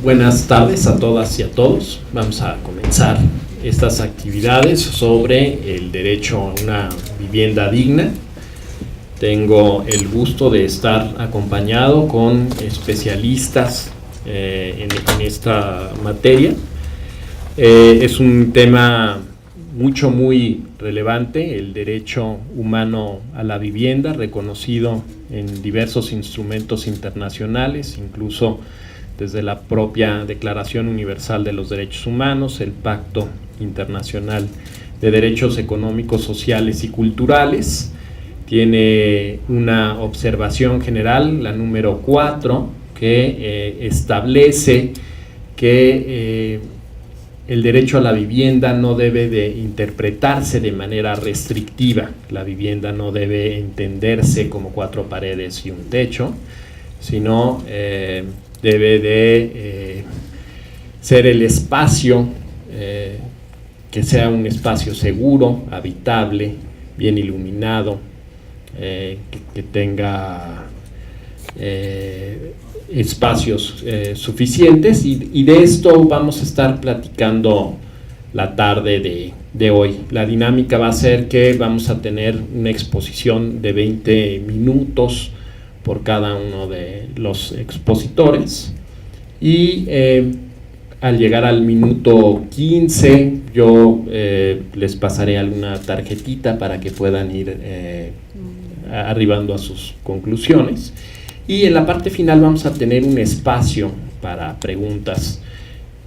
Buenas tardes a todas y a todos. Vamos a comenzar estas actividades sobre el derecho a una vivienda digna. Tengo el gusto de estar acompañado con especialistas en esta materia. Es un tema muy relevante, el derecho humano a la vivienda, reconocido en diversos instrumentos internacionales, incluso desde la propia Declaración Universal de los Derechos Humanos, el Pacto Internacional de Derechos Económicos, Sociales y Culturales. Tiene una observación general, la número 4, que establece que el derecho a la vivienda no debe de interpretarse de manera restrictiva. La vivienda no debe entenderse como 4 paredes y un techo, sino debe de ser el espacio que sea un espacio seguro, habitable, bien iluminado, que tenga espacios suficientes, y de esto vamos a estar platicando la tarde de hoy. La dinámica va a ser que vamos a tener una exposición de 20 minutos por cada uno de los expositores, y al llegar al minuto 15 yo les pasaré alguna tarjetita para que puedan ir arribando a sus conclusiones. Y en la parte final vamos a tener un espacio para preguntas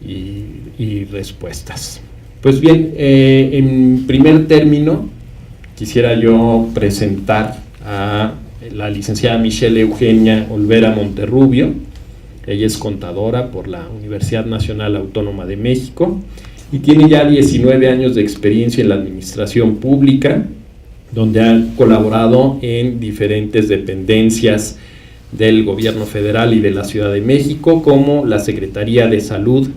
y respuestas. Pues bien, en primer término, quisiera yo presentar a la licenciada Michelle Eugenia Olvera Monterrubio. Ella es contadora por la Universidad Nacional Autónoma de México y tiene ya 19 años de experiencia en la administración pública, donde ha colaborado en diferentes dependencias del Gobierno Federal y de la Ciudad de México, como la Secretaría de Salud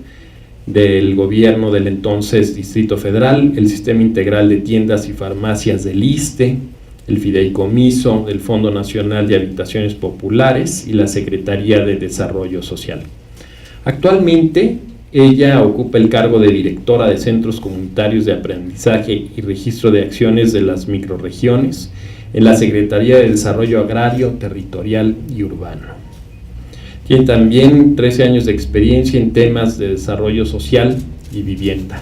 del Gobierno del entonces Distrito Federal, el Sistema Integral de Tiendas y Farmacias del ISSSTE, el Fideicomiso del Fondo Nacional de Habitaciones Populares y la Secretaría de Desarrollo Social. Actualmente, ella ocupa el cargo de directora de Centros Comunitarios de Aprendizaje y Registro de Acciones de las Microrregiones en la Secretaría de Desarrollo Agrario, Territorial y Urbano. Tiene también 13 años de experiencia en temas de desarrollo social y vivienda.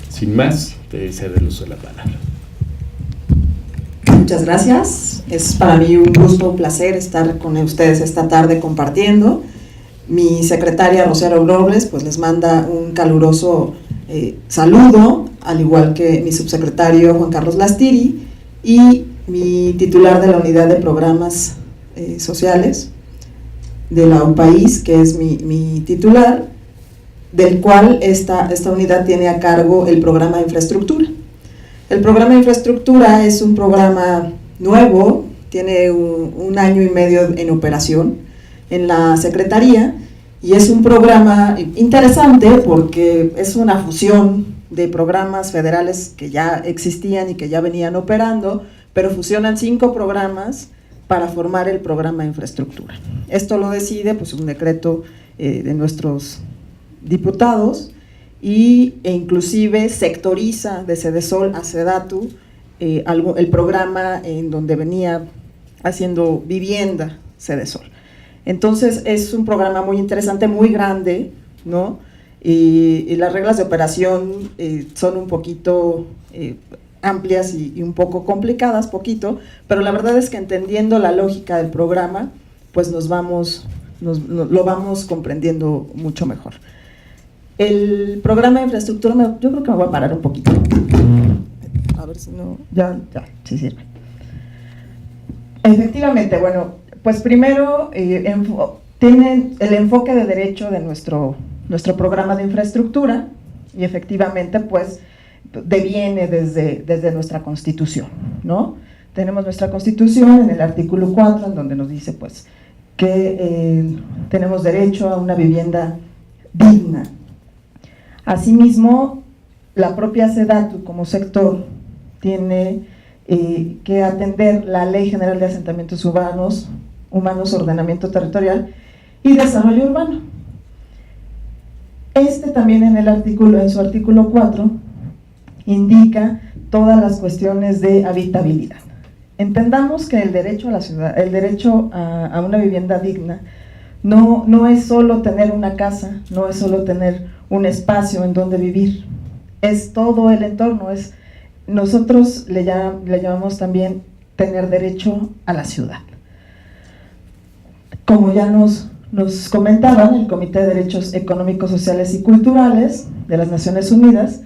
Sin más, te cedo el uso de la palabra. Muchas gracias. Es para mí un gusto, un placer estar con ustedes esta tarde compartiendo. Mi secretaria Rosario Robles pues les manda un caluroso saludo, al igual que mi subsecretario Juan Carlos Lastiri y mi titular de la Unidad de Programas Sociales de la UPAIS, que es mi titular, del cual esta unidad tiene a cargo el programa de infraestructura. El programa de infraestructura es un programa nuevo, tiene un año y medio en operación en la Secretaría, y es un programa interesante porque es una fusión de programas federales que ya existían y que ya venían operando, pero fusionan 5 programas para formar el programa de infraestructura. Esto lo decide pues un decreto de nuestros diputados, e inclusive sectoriza de Sedesol a Sedatu el programa en donde venía haciendo vivienda Sedesol. Entonces es un programa muy interesante, muy grande, ¿no? Y las reglas de operación son un poquito amplias y un poco complicadas, pero la verdad es que entendiendo la lógica del programa, pues lo vamos comprendiendo mucho mejor. El programa de infraestructura, yo creo que me voy a parar un poquito. A ver si no, ya, sí sirve. Efectivamente, bueno, pues primero tienen el enfoque de derecho de nuestro programa de infraestructura, y efectivamente pues deviene desde nuestra Constitución, ¿no? Tenemos nuestra Constitución en el artículo 4, en donde nos dice pues que tenemos derecho a una vivienda digna. Asimismo, la propia SEDATU como sector tiene que atender la Ley General de Asentamientos Humanos, Ordenamiento Territorial y Desarrollo Urbano. También en su artículo 4, indica todas las cuestiones de habitabilidad. Entendamos que el derecho a la ciudad, el derecho a una vivienda digna, no es solo tener una casa, no es solo tener un espacio en donde vivir, es todo el entorno, nosotros le llamamos también tener derecho a la ciudad. Como ya nos comentaban, el Comité de Derechos Económicos, Sociales y Culturales de las Naciones Unidas,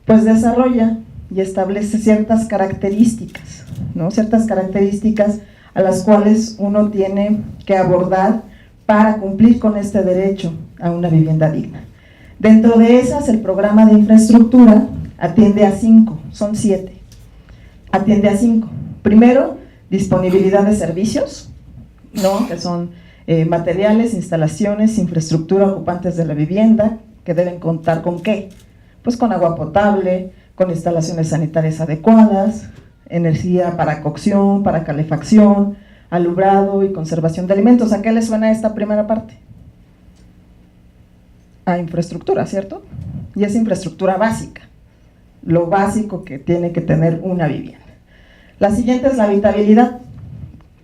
pues desarrolla y establece ciertas características, ¿no? Ciertas características a las cuales uno tiene que abordar para cumplir con este derecho a una vivienda digna. Dentro de esas, el programa de infraestructura atiende a 5, son 7. Atiende a 5. Primero, disponibilidad de servicios, ¿no? Que son materiales, instalaciones, infraestructura, ocupantes de la vivienda, que deben contar con ¿qué? Pues con agua potable, con instalaciones sanitarias adecuadas, energía para cocción, para calefacción, alumbrado y conservación de alimentos. ¿A qué le suena esta primera parte? A infraestructura, ¿cierto? Y es infraestructura básica, lo básico que tiene que tener una vivienda. La siguiente es la habitabilidad,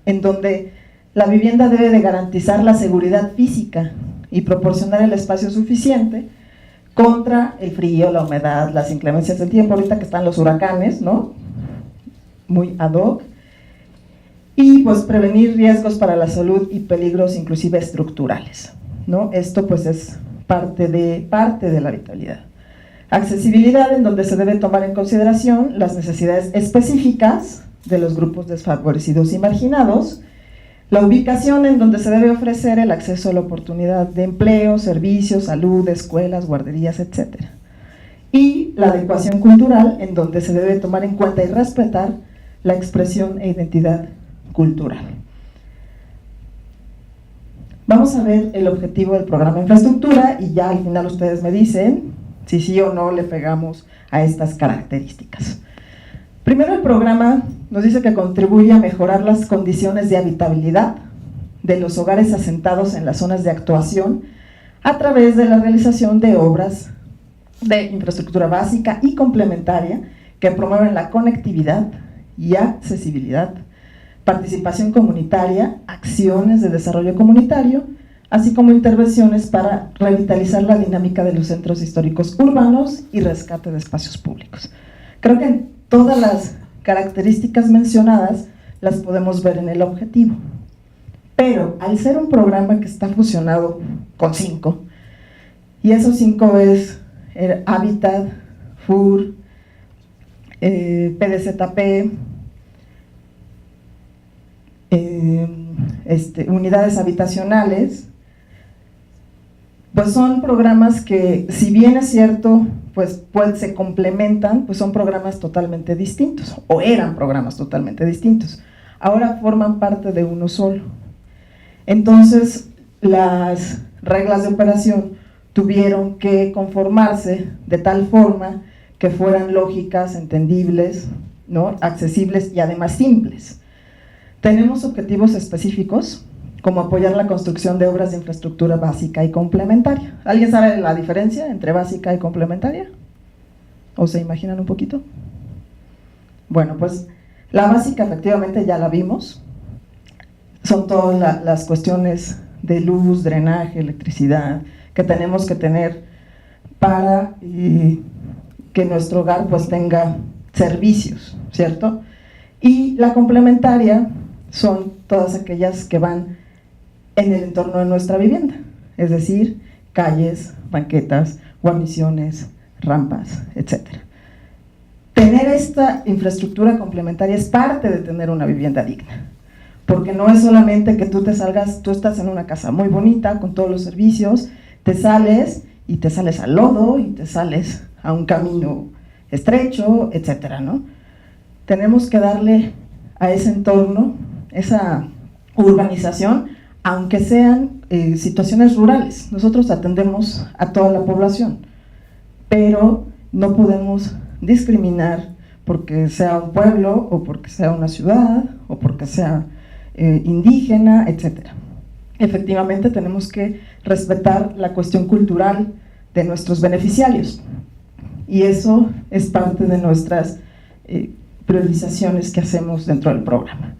en donde la vivienda debe de garantizar la seguridad física y proporcionar el espacio suficiente contra el frío, la humedad, las inclemencias del tiempo, ahorita que están los huracanes, ¿no? Muy ad hoc, y pues prevenir riesgos para la salud y peligros inclusive estructurales, ¿no? Esto pues es parte de la habitabilidad. Accesibilidad, en donde se debe tomar en consideración las necesidades específicas de los grupos desfavorecidos y marginados. La ubicación, en donde se debe ofrecer el acceso a la oportunidad de empleo, servicios, salud, escuelas, guarderías, etc. Y la adecuación cultural, en donde se debe tomar en cuenta y respetar la expresión e identidad cultural. Vamos a ver el objetivo del programa de infraestructura y ya al final ustedes me dicen si sí o no le pegamos a estas características. Primero, el programa nos dice que contribuye a mejorar las condiciones de habitabilidad de los hogares asentados en las zonas de actuación a través de la realización de obras de infraestructura básica y complementaria que promueven la conectividad y accesibilidad, participación comunitaria, acciones de desarrollo comunitario, así como intervenciones para revitalizar la dinámica de los centros históricos urbanos y rescate de espacios públicos. Creo que todas las características mencionadas las podemos ver en el objetivo, pero al ser un programa que está fusionado con 5, y esos 5 es Hábitat, FUR, PDZP, unidades habitacionales, pues son programas que, si bien es cierto, pues se complementan, pues son programas totalmente distintos, o eran programas totalmente distintos, ahora forman parte de uno solo. Entonces, las reglas de operación tuvieron que conformarse de tal forma que fueran lógicas, entendibles, ¿no? Accesibles y además simples. Tenemos objetivos específicos, como apoyar la construcción de obras de infraestructura básica y complementaria. ¿Alguien sabe la diferencia entre básica y complementaria? ¿O se imaginan un poquito? Bueno, pues la básica efectivamente ya la vimos. Son todas las cuestiones de luz, drenaje, electricidad que tenemos que tener para que nuestro hogar pues tenga servicios, ¿cierto? Y la complementaria son todas aquellas que van en el entorno de nuestra vivienda, es decir, calles, banquetas, guarniciones, rampas, etc. Tener esta infraestructura complementaria es parte de tener una vivienda digna, porque no es solamente que tú estás en una casa muy bonita, con todos los servicios, te sales al lodo, y te sales a un camino estrecho, etcétera, ¿no? Tenemos que darle a ese entorno, esa urbanización, aunque sean situaciones rurales. Nosotros atendemos a toda la población, pero no podemos discriminar porque sea un pueblo, o porque sea una ciudad, o porque sea indígena, etc. Efectivamente tenemos que respetar la cuestión cultural de nuestros beneficiarios. Y eso es parte de nuestras priorizaciones que hacemos dentro del programa.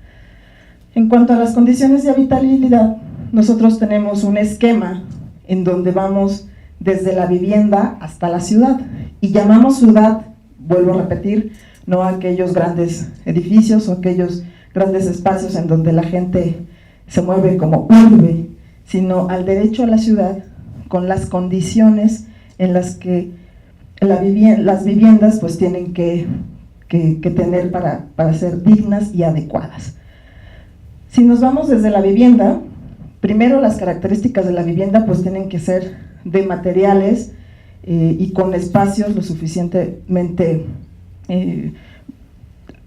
En cuanto a las condiciones de habitabilidad, nosotros tenemos un esquema en donde vamos desde la vivienda hasta la ciudad, y llamamos ciudad, vuelvo a repetir, no a aquellos grandes edificios o aquellos grandes espacios en donde la gente se mueve como urbe, sino al derecho a la ciudad, con las condiciones en las que las viviendas pues tienen que tener para ser dignas y adecuadas. Si nos vamos desde la vivienda, primero las características de la vivienda pues tienen que ser de materiales y con espacios lo suficientemente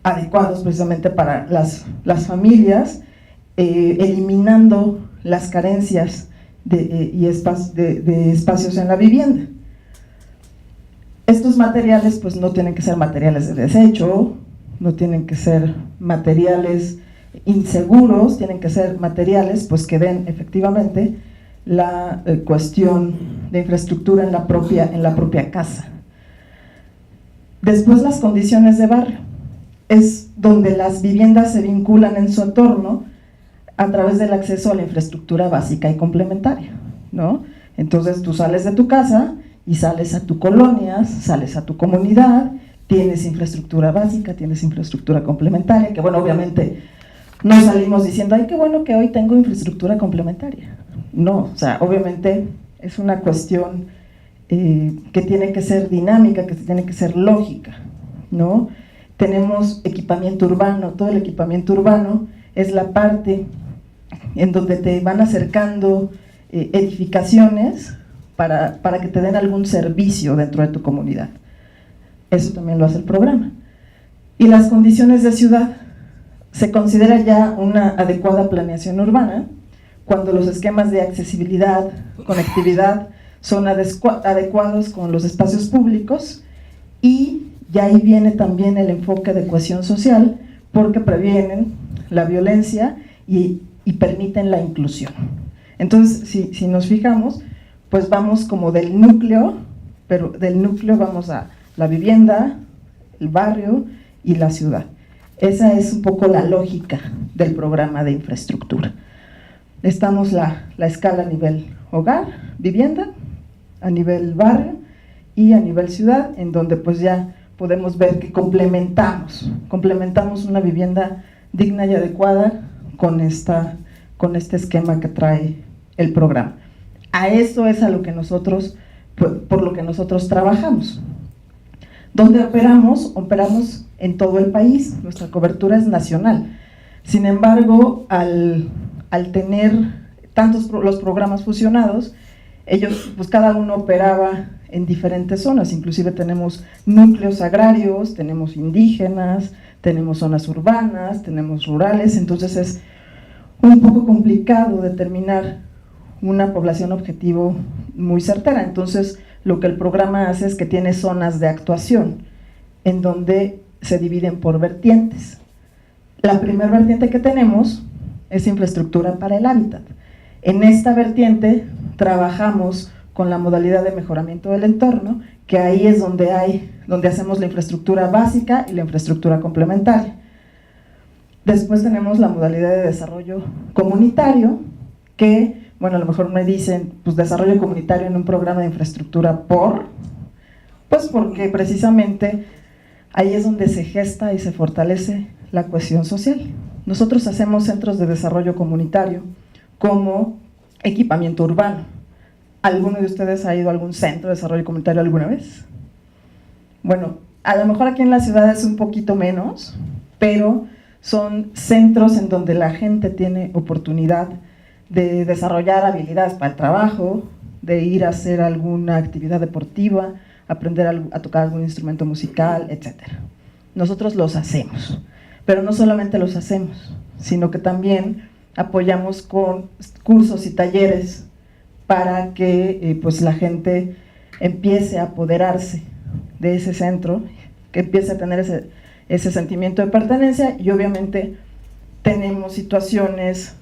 adecuados precisamente para las familias, eliminando las carencias de espacios en la vivienda. Estos materiales pues no tienen que ser materiales de desecho, no tienen que ser materiales inseguros, tienen que ser materiales pues que den efectivamente la cuestión de infraestructura en la propia casa. Después, las condiciones de barrio, es donde las viviendas se vinculan en su entorno a través del acceso a la infraestructura básica y complementaria, ¿no? Entonces tú sales de tu casa y sales a tu colonia, sales a tu comunidad, tienes infraestructura básica, tienes infraestructura complementaria, que bueno, obviamente no salimos diciendo, ay, qué bueno que hoy tengo infraestructura complementaria. No, o sea, obviamente es una cuestión que tiene que ser dinámica, que tiene que ser lógica, ¿no? Tenemos equipamiento urbano, todo el equipamiento urbano es la parte en donde te van acercando edificaciones para que te den algún servicio dentro de tu comunidad. Eso también lo hace el programa. Y las condiciones de ciudad, se considera ya una adecuada planeación urbana cuando los esquemas de accesibilidad, conectividad son adecuados con los espacios públicos, y ya ahí viene también el enfoque de cohesión social, porque previenen la violencia y permiten la inclusión. Entonces, si nos fijamos, pues vamos como del núcleo, pero del núcleo vamos a la vivienda, el barrio y la ciudad. Esa es un poco la lógica del programa de infraestructura. Estamos la escala a nivel hogar, vivienda, a nivel barrio y a nivel ciudad, en donde pues ya podemos ver que complementamos una vivienda digna y adecuada con este esquema que trae el programa. A eso es a lo que nosotros, por lo que nosotros trabajamos. ¿Dónde operamos? Operamos en todo el país, nuestra cobertura es nacional. Sin embargo, al tener tantos los programas fusionados, ellos, pues cada uno operaba en diferentes zonas, inclusive tenemos núcleos agrarios, tenemos indígenas, tenemos zonas urbanas, tenemos rurales, entonces es un poco complicado determinar una población objetivo muy certera. Entonces lo que el programa hace es que tiene zonas de actuación en donde se dividen por vertientes. La primera vertiente que tenemos es infraestructura para el hábitat. En esta vertiente trabajamos con la modalidad de mejoramiento del entorno, que ahí es donde hacemos la infraestructura básica y la infraestructura complementaria. Después tenemos la modalidad de desarrollo comunitario, que, bueno, a lo mejor me dicen, pues desarrollo comunitario en un programa de infraestructura pues porque precisamente ahí es donde se gesta y se fortalece la cohesión social. Nosotros hacemos centros de desarrollo comunitario como equipamiento urbano. ¿Alguno de ustedes ha ido a algún centro de desarrollo comunitario alguna vez? Bueno, a lo mejor aquí en la ciudad es un poquito menos, pero son centros en donde la gente tiene oportunidad de desarrollar habilidades para el trabajo, de ir a hacer alguna actividad deportiva, aprender a tocar algún instrumento musical, etc. Nosotros los hacemos, pero no solamente los hacemos, sino que también apoyamos con cursos y talleres para que pues la gente empiece a apoderarse de ese centro, que empiece a tener ese sentimiento de pertenencia. Y obviamente tenemos situaciones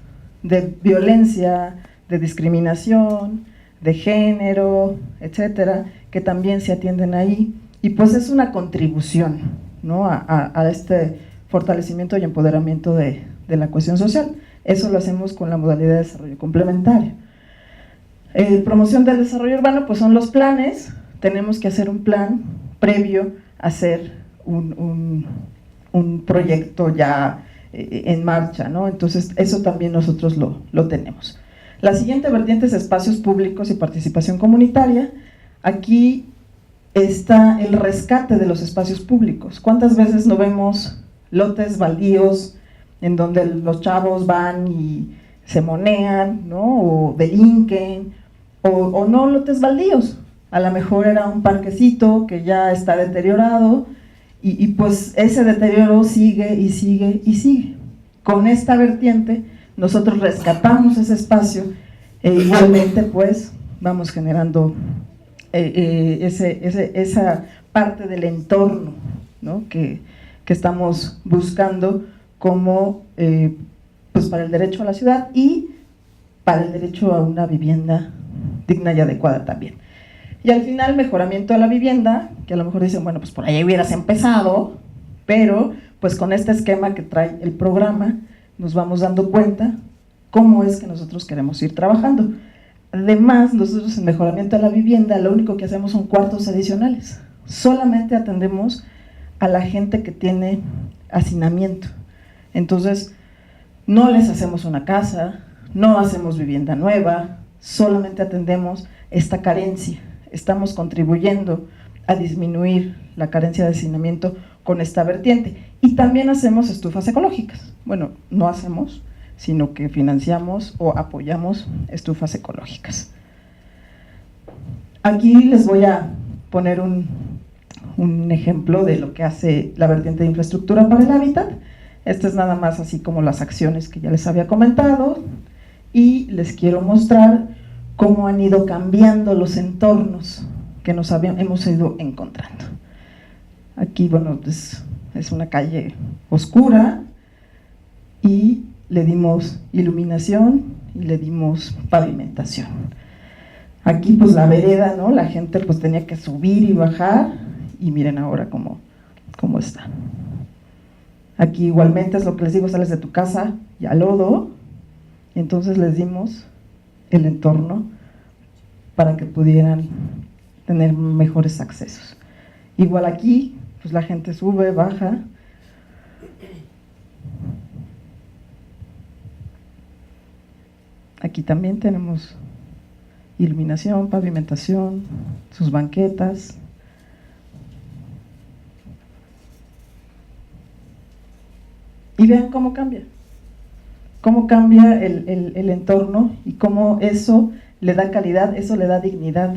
de violencia, de discriminación, de género, etcétera, que también se atienden ahí, y pues es una contribución, ¿no?, a este fortalecimiento y empoderamiento de la cohesión social. Eso lo hacemos con la modalidad de desarrollo complementario. Promoción del desarrollo urbano, pues son los planes. Tenemos que hacer un plan previo a hacer un proyecto ya en marcha, ¿no? Entonces eso también nosotros lo tenemos. La siguiente vertiente es espacios públicos y participación comunitaria. Aquí está el rescate de los espacios públicos. ¿Cuántas veces no vemos lotes baldíos en donde los chavos van y se monean, ¿no?, o delinquen, o no lotes baldíos? A lo mejor era un parquecito que ya está deteriorado y pues ese deterioro sigue y sigue y sigue. Con esta vertiente nosotros rescatamos ese espacio e igualmente pues vamos generando esa parte del entorno, ¿no?, que estamos buscando como pues para el derecho a la ciudad y para el derecho a una vivienda digna y adecuada también. Y al final, mejoramiento de la vivienda, que a lo mejor dicen, bueno, pues por ahí hubieras empezado, pero pues con este esquema que trae el programa nos vamos dando cuenta cómo es que nosotros queremos ir trabajando. Además, nosotros en mejoramiento de la vivienda lo único que hacemos son cuartos adicionales. Solamente atendemos a la gente que tiene hacinamiento. Entonces, no les hacemos una casa, no hacemos vivienda nueva, solamente atendemos esta carencia. Estamos contribuyendo a disminuir la carencia de hacinamiento con esta vertiente. Y también hacemos estufas ecológicas. Bueno, no hacemos, sino que financiamos o apoyamos estufas ecológicas. Aquí les voy a poner un ejemplo de lo que hace la vertiente de infraestructura para el hábitat. Esto es nada más así como las acciones que ya les había comentado, y les quiero mostrar cómo han ido cambiando los entornos que hemos ido encontrando. Aquí, bueno, es una calle oscura y le dimos iluminación y le dimos pavimentación. Aquí pues la vereda, ¿no?, la gente pues tenía que subir y bajar, y miren ahora cómo está. Aquí igualmente es lo que les digo, sales de tu casa y a lodo, y entonces les dimos el entorno para que pudieran tener mejores accesos. Igual aquí, pues la gente sube, baja. Aquí también tenemos iluminación, pavimentación, sus banquetas. Y vean cómo cambia el entorno y cómo eso le da calidad, eso le da dignidad.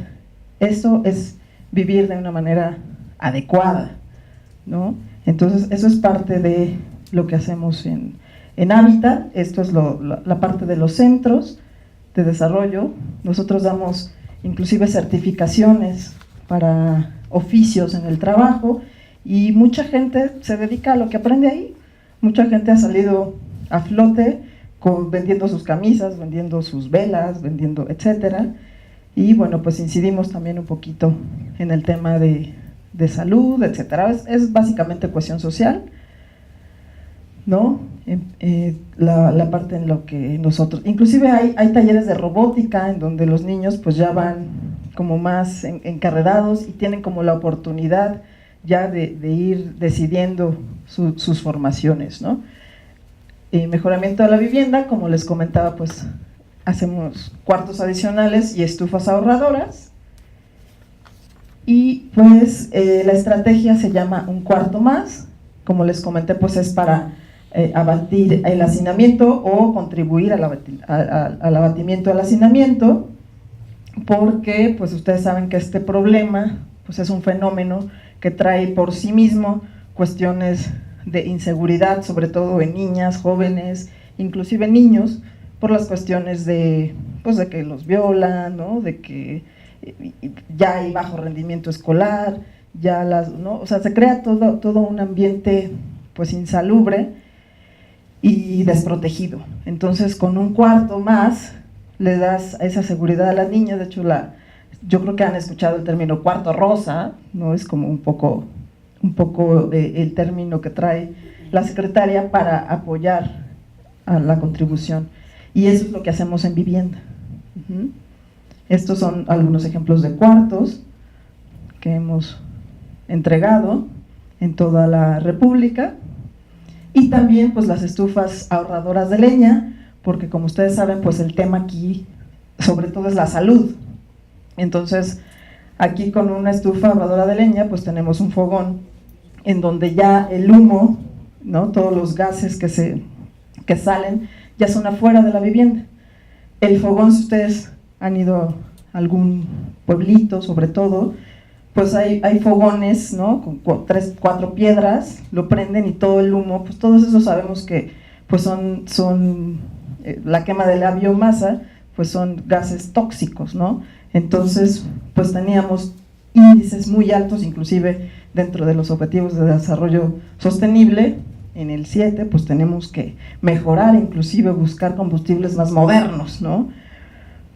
Eso es vivir de una manera adecuada, ¿no? Entonces, eso es parte de lo que hacemos en Hábitat. Esto es la parte de los centros de desarrollo. Nosotros damos inclusive certificaciones para oficios en el trabajo, y mucha gente se dedica a lo que aprende ahí. Mucha gente ha salido a flote vendiendo sus camisas, vendiendo sus velas, vendiendo, etcétera. Y bueno, pues incidimos también un poquito en el tema de salud, etcétera. Es básicamente cohesión social, ¿no? La parte en lo que nosotros, inclusive hay talleres de robótica en donde los niños pues ya van como más encarrerados y tienen como la oportunidad ya de ir decidiendo sus formaciones, ¿no? Mejoramiento de la vivienda, como les comentaba, pues hacemos cuartos adicionales y estufas ahorradoras. Y pues la estrategia se llama un cuarto más. Como les comenté, pues es para abatir el hacinamiento o contribuir al abatimiento del hacinamiento, porque pues ustedes saben que este problema pues es un fenómeno que trae por sí mismo cuestiones de inseguridad, sobre todo en niñas, jóvenes, inclusive niños, por las cuestiones de que los violan, ¿no?, de que ya hay bajo rendimiento escolar, ¿no? O sea, se crea todo un ambiente pues insalubre y desprotegido. Entonces, con un cuarto más, le das esa seguridad a la niña. De hecho, yo creo que han escuchado el término cuarto rosa, ¿no? Es como un poco el término que trae la secretaria para apoyar a la contribución. Y eso es lo que hacemos en vivienda. Estos son algunos ejemplos de cuartos que hemos entregado en toda la República. Y también pues las estufas ahorradoras de leña, porque como ustedes saben, pues el tema aquí sobre todo es la salud. Entonces, aquí con una estufa ahorradora de leña, pues tenemos un fogón en donde ya el humo, ¿no? Todos los gases que salen ya son afuera de la vivienda. El fogón, si ustedes han ido a algún pueblito, sobre todo, pues hay fogones, ¿no? Con 3, 4 piedras, lo prenden y todo el humo, pues todos esos sabemos que pues son la quema de la biomasa, pues son gases tóxicos, ¿no? Entonces, pues teníamos índices muy altos, inclusive dentro de los objetivos de desarrollo sostenible. En el 7, pues tenemos que mejorar, inclusive buscar combustibles más modernos, ¿no?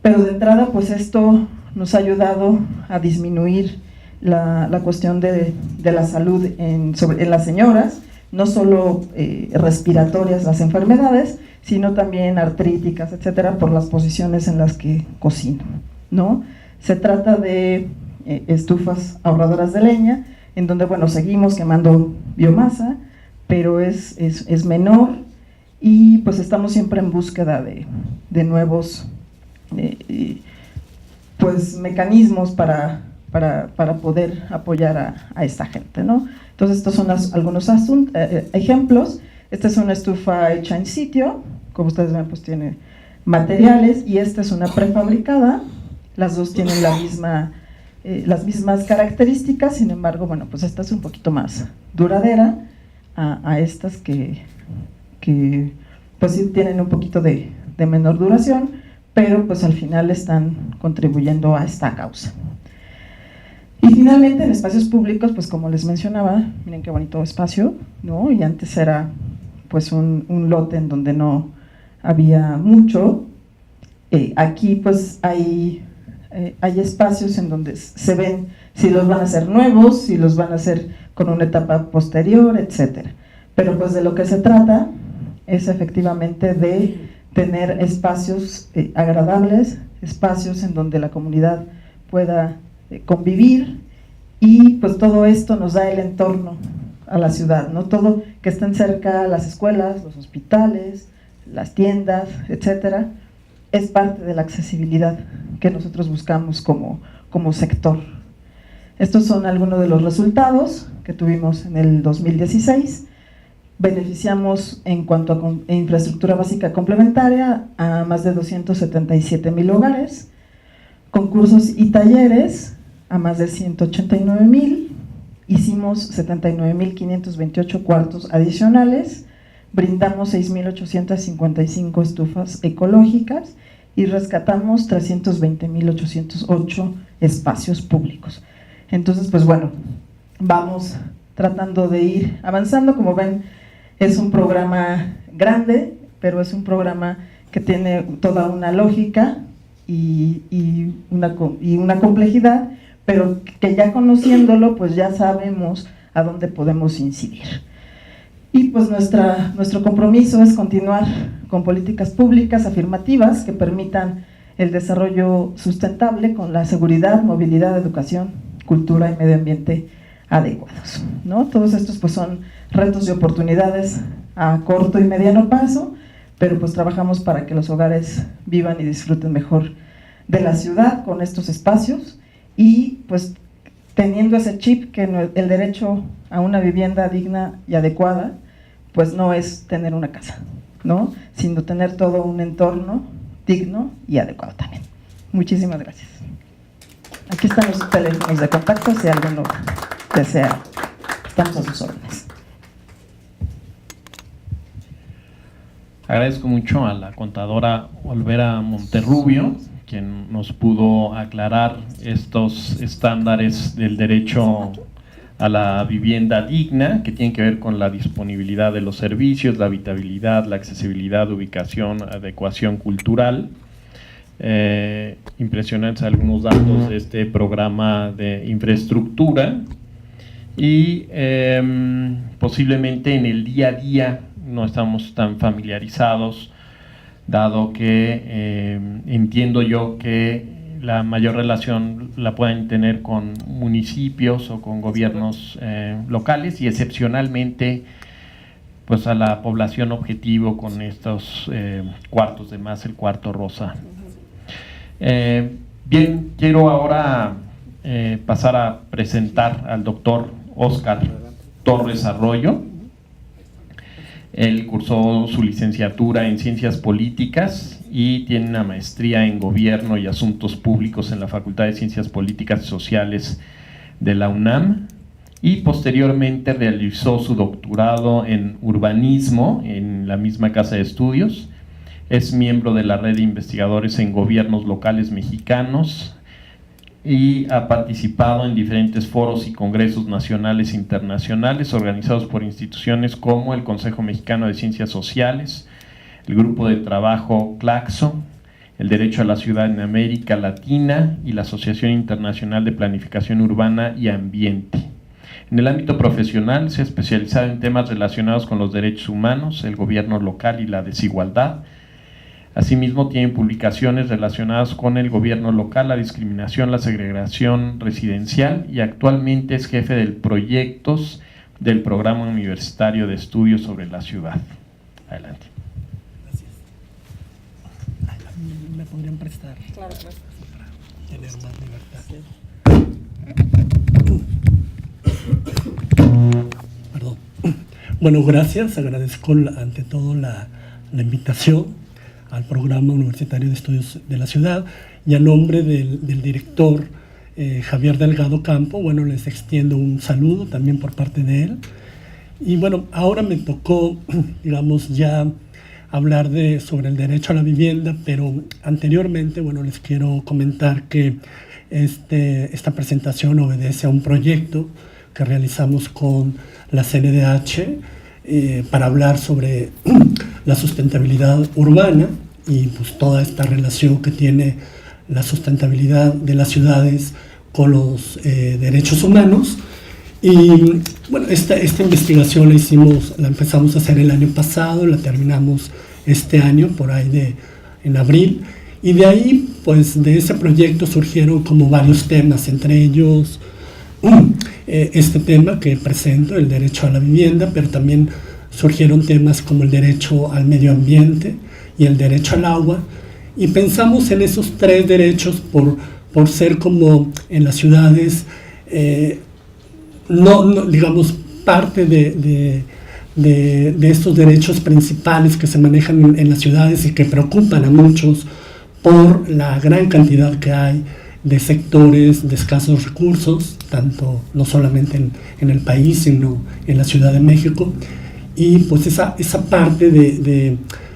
Pero de entrada, pues esto nos ha ayudado a disminuir la cuestión de la salud en las señoras, no solo respiratorias las enfermedades, sino también artríticas, etcétera, por las posiciones en las que cocino, ¿no? Se trata de estufas ahorradoras de leña, en donde, bueno, seguimos quemando biomasa, pero es menor, y pues estamos siempre en búsqueda de nuevos pues mecanismos para poder apoyar a esta gente, ¿no? Entonces estos son algunos ejemplos. Esta es una estufa hecha en sitio, como ustedes ven, pues tiene materiales, y esta es una prefabricada. Las dos tienen las mismas características, sin embargo, bueno, pues esta es un poquito más duradera a estas que pues sí tienen un poquito de menor duración, pero pues al final están contribuyendo a esta causa. Y finalmente en espacios públicos, pues como les mencionaba, miren qué bonito espacio, ¿no? Y antes era pues un lote en donde no había mucho. Aquí pues hay espacios en donde se ven si los van a hacer nuevos, si los van a hacer con una etapa posterior, etcétera. Pero pues de lo que se trata es efectivamente de tener espacios agradables, espacios en donde la comunidad pueda convivir, y pues todo esto nos da el entorno a la ciudad, ¿no? Todo que estén cerca las escuelas, los hospitales, las tiendas, etcétera, es parte de la accesibilidad que nosotros buscamos como sector. Estos son algunos de los resultados que tuvimos en el 2016. Beneficiamos en cuanto a infraestructura básica complementaria a más de 277,000 hogares, concursos y talleres a más de 189,000, hicimos 79,528 cuartos adicionales, brindamos 6,855 estufas ecológicas y rescatamos 320,808 espacios públicos. Entonces, pues bueno, vamos tratando de ir avanzando. Como ven, es un programa grande, pero es un programa que tiene toda una lógica y una complejidad, pero que ya conociéndolo, pues ya sabemos a dónde podemos incidir. Y pues nuestro compromiso es continuar con políticas públicas afirmativas que permitan el desarrollo sustentable con la seguridad, movilidad, educación, cultura y medio ambiente adecuados, ¿no? Todos estos pues son retos y oportunidades a corto y mediano plazo, pero pues trabajamos para que los hogares vivan y disfruten mejor de la ciudad con estos espacios, y pues teniendo ese chip que el derecho a una vivienda digna y adecuada pues no es tener una casa, ¿no? Sino tener todo un entorno digno y adecuado también. Muchísimas gracias. Aquí están los teléfonos de contacto si alguno desea. Estamos a sus órdenes. Agradezco mucho a la contadora Olvera Monterrubio, quien nos pudo aclarar estos estándares del derecho a la vivienda digna, que tienen que ver con la disponibilidad de los servicios, la habitabilidad, la accesibilidad, ubicación, adecuación cultural. impresionantes algunos datos de este programa de infraestructura y posiblemente en el día a día no estamos tan familiarizados, dado que entiendo yo que la mayor relación la pueden tener con municipios o con gobiernos locales y excepcionalmente pues a la población objetivo con estos cuartos de más, el cuarto rosa. Bien, quiero ahora pasar a presentar al doctor Óscar Torres Arroyo. Él cursó su licenciatura en Ciencias Políticas y tiene una maestría en Gobierno y Asuntos Públicos en la Facultad de Ciencias Políticas y Sociales de la UNAM y posteriormente realizó su doctorado en Urbanismo en la misma casa de estudios. Es miembro de la Red de Investigadores en Gobiernos Locales Mexicanos y ha participado en diferentes foros y congresos nacionales e internacionales organizados por instituciones como el Consejo Mexicano de Ciencias Sociales, el Grupo de Trabajo Claxo, el Derecho a la Ciudad en América Latina y la Asociación Internacional de Planificación Urbana y Ambiente. En el ámbito profesional se ha especializado en temas relacionados con los derechos humanos, el gobierno local y la desigualdad. Asimismo, tiene publicaciones relacionadas con el gobierno local, la discriminación, la segregación residencial y actualmente es jefe de proyectos del Programa Universitario de Estudios sobre la Ciudad. Adelante. Gracias. ¿Me podrían prestar? Claro, claro. Para tener más libertad. Perdón. Bueno, gracias. Agradezco ante todo la invitación al Programa Universitario de Estudios de la Ciudad y a nombre del director Javier Delgado Campo, bueno, les extiendo un saludo también por parte de él. Y bueno, ahora me tocó, digamos, ya hablar sobre el derecho a la vivienda, pero anteriormente, bueno, les quiero comentar que esta presentación obedece a un proyecto que realizamos con la CNDH para hablar sobre la sustentabilidad urbana y pues toda esta relación que tiene la sustentabilidad de las ciudades con los derechos humanos. Y bueno, esta investigación la empezamos a hacer el año pasado, la terminamos este año, por ahí en abril, y de ahí, pues de ese proyecto surgieron como varios temas, entre ellos este tema que presento, el derecho a la vivienda, pero también surgieron temas como el derecho al medio ambiente y el derecho al agua, y pensamos en esos tres derechos por ser como en las ciudades, no digamos, parte de estos derechos principales que se manejan en las ciudades y que preocupan a muchos por la gran cantidad que hay de sectores de escasos recursos, tanto no solamente en el país, sino en la Ciudad de México. Y pues esa parte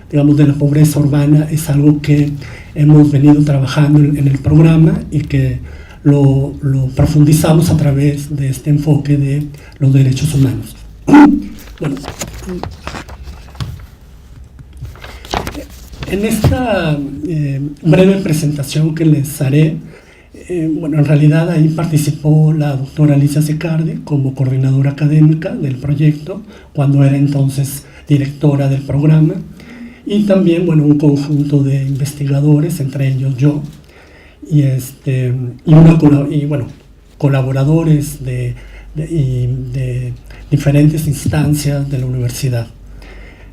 digamos, de la pobreza urbana es algo que hemos venido trabajando en el programa y que lo profundizamos a través de este enfoque de los derechos humanos. Bueno, en esta breve presentación que les haré, bueno, en realidad ahí participó la doctora Alicia Secardi como coordinadora académica del proyecto, cuando era entonces directora del programa, y también, bueno, un conjunto de investigadores, entre ellos yo, y bueno, colaboradores de diferentes instancias de la universidad,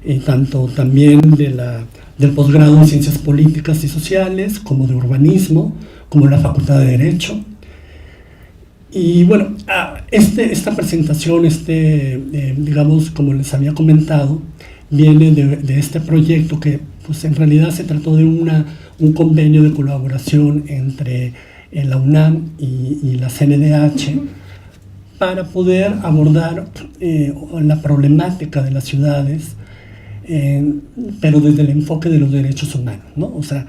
y tanto también del posgrado en Ciencias Políticas y Sociales, como de Urbanismo, como la Facultad de Derecho. Y bueno, esta presentación, digamos, como les había comentado, viene de este proyecto que pues en realidad se trató de un convenio de colaboración entre la UNAM y la CNDH para poder abordar la problemática de las ciudades, pero desde el enfoque de los derechos humanos, ¿no? O sea,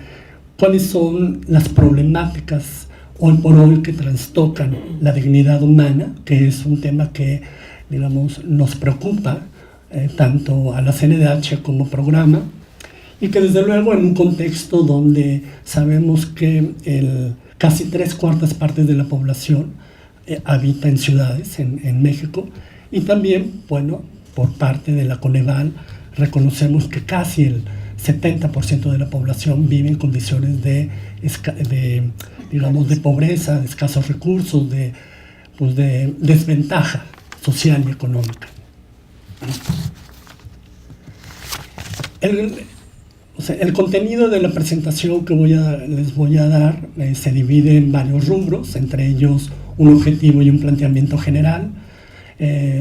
cuáles son las problemáticas hoy por hoy que trastocan la dignidad humana, que es un tema que, digamos, nos preocupa tanto a la CNDH como programa, y que desde luego en un contexto donde sabemos que casi 3/4 partes de la población habita en ciudades en México, y también, bueno, por parte de la Coneval reconocemos que casi el 70% de la población vive en condiciones de pobreza, de escasos recursos, de desventaja social y económica. El contenido de la presentación que les voy a dar se divide en varios rubros, entre ellos un objetivo y un planteamiento general.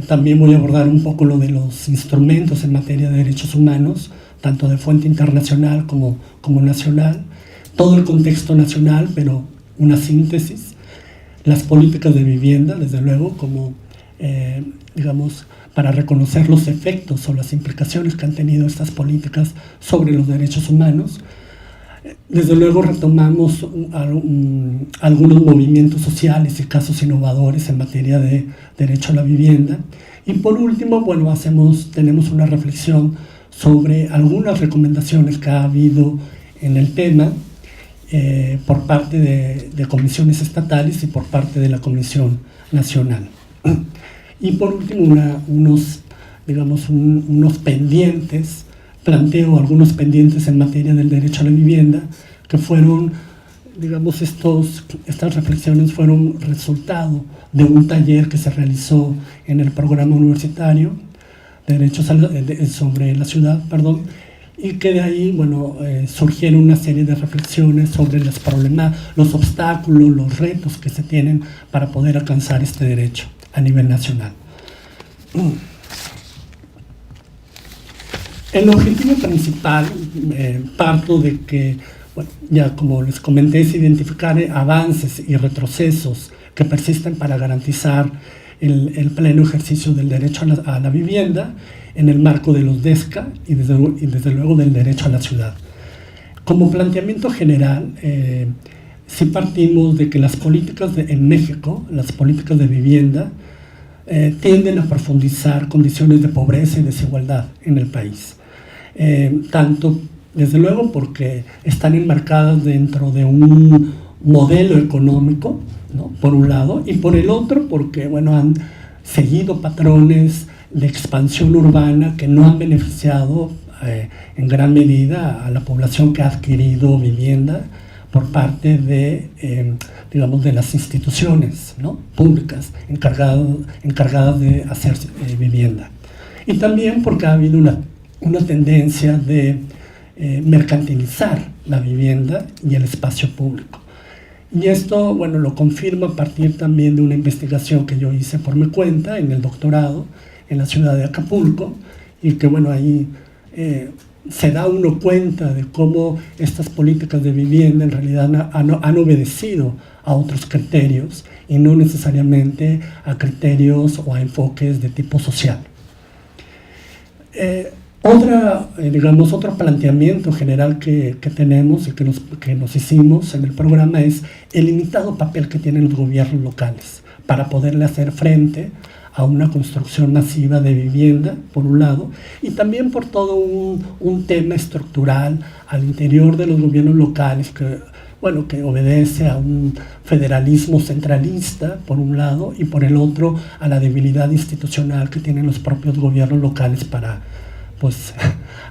También voy a abordar un poco lo de los instrumentos en materia de derechos humanos, tanto de fuente internacional como nacional, todo el contexto nacional, pero una síntesis, las políticas de vivienda, desde luego, como, para reconocer los efectos o las implicaciones que han tenido estas políticas sobre los derechos humanos. Desde luego retomamos algunos movimientos sociales y casos innovadores en materia de derecho a la vivienda. Y por último, bueno, tenemos una reflexión sobre algunas recomendaciones que ha habido en el tema por parte de comisiones estatales y por parte de la Comisión Nacional. Y por último, unos pendientes. Planteo algunos pendientes en materia del derecho a la vivienda, que fueron, estas reflexiones fueron resultado de un taller que se realizó en el programa universitario Derechos sobre la Ciudad, y que de ahí, bueno, surgieron una serie de reflexiones sobre los obstáculos, los retos que se tienen para poder alcanzar este derecho a nivel nacional. El objetivo principal, parto de que, bueno, ya como les comenté, es identificar avances y retrocesos que persisten para garantizar el pleno ejercicio del derecho a la vivienda en el marco de los DESCA y desde luego del derecho a la ciudad. Como planteamiento general, sí partimos de que las políticas en México, las políticas de vivienda, tienden a profundizar condiciones de pobreza y desigualdad en el país. Tanto, desde luego, porque están enmarcadas dentro de un modelo económico, ¿no?, por un lado, y por el otro porque, bueno, han seguido patrones de expansión urbana que no han beneficiado en gran medida a la población que ha adquirido vivienda por parte de las instituciones, ¿no?, públicas encargadas de hacer vivienda. Y también porque ha habido una tendencia de mercantilizar la vivienda y el espacio público. Y esto, bueno, lo confirmo a partir también de una investigación que yo hice por mi cuenta en el doctorado en la ciudad de Acapulco, y que, bueno, ahí se da uno cuenta de cómo estas políticas de vivienda en realidad han obedecido a otros criterios y no necesariamente a criterios o a enfoques de tipo social. Otro planteamiento general que tenemos y que nos hicimos en el programa es el limitado papel que tienen los gobiernos locales para poderle hacer frente a una construcción masiva de vivienda, por un lado, y también por todo un tema estructural al interior de los gobiernos locales que obedece a un federalismo centralista, por un lado, y por el otro a la debilidad institucional que tienen los propios gobiernos locales para, pues,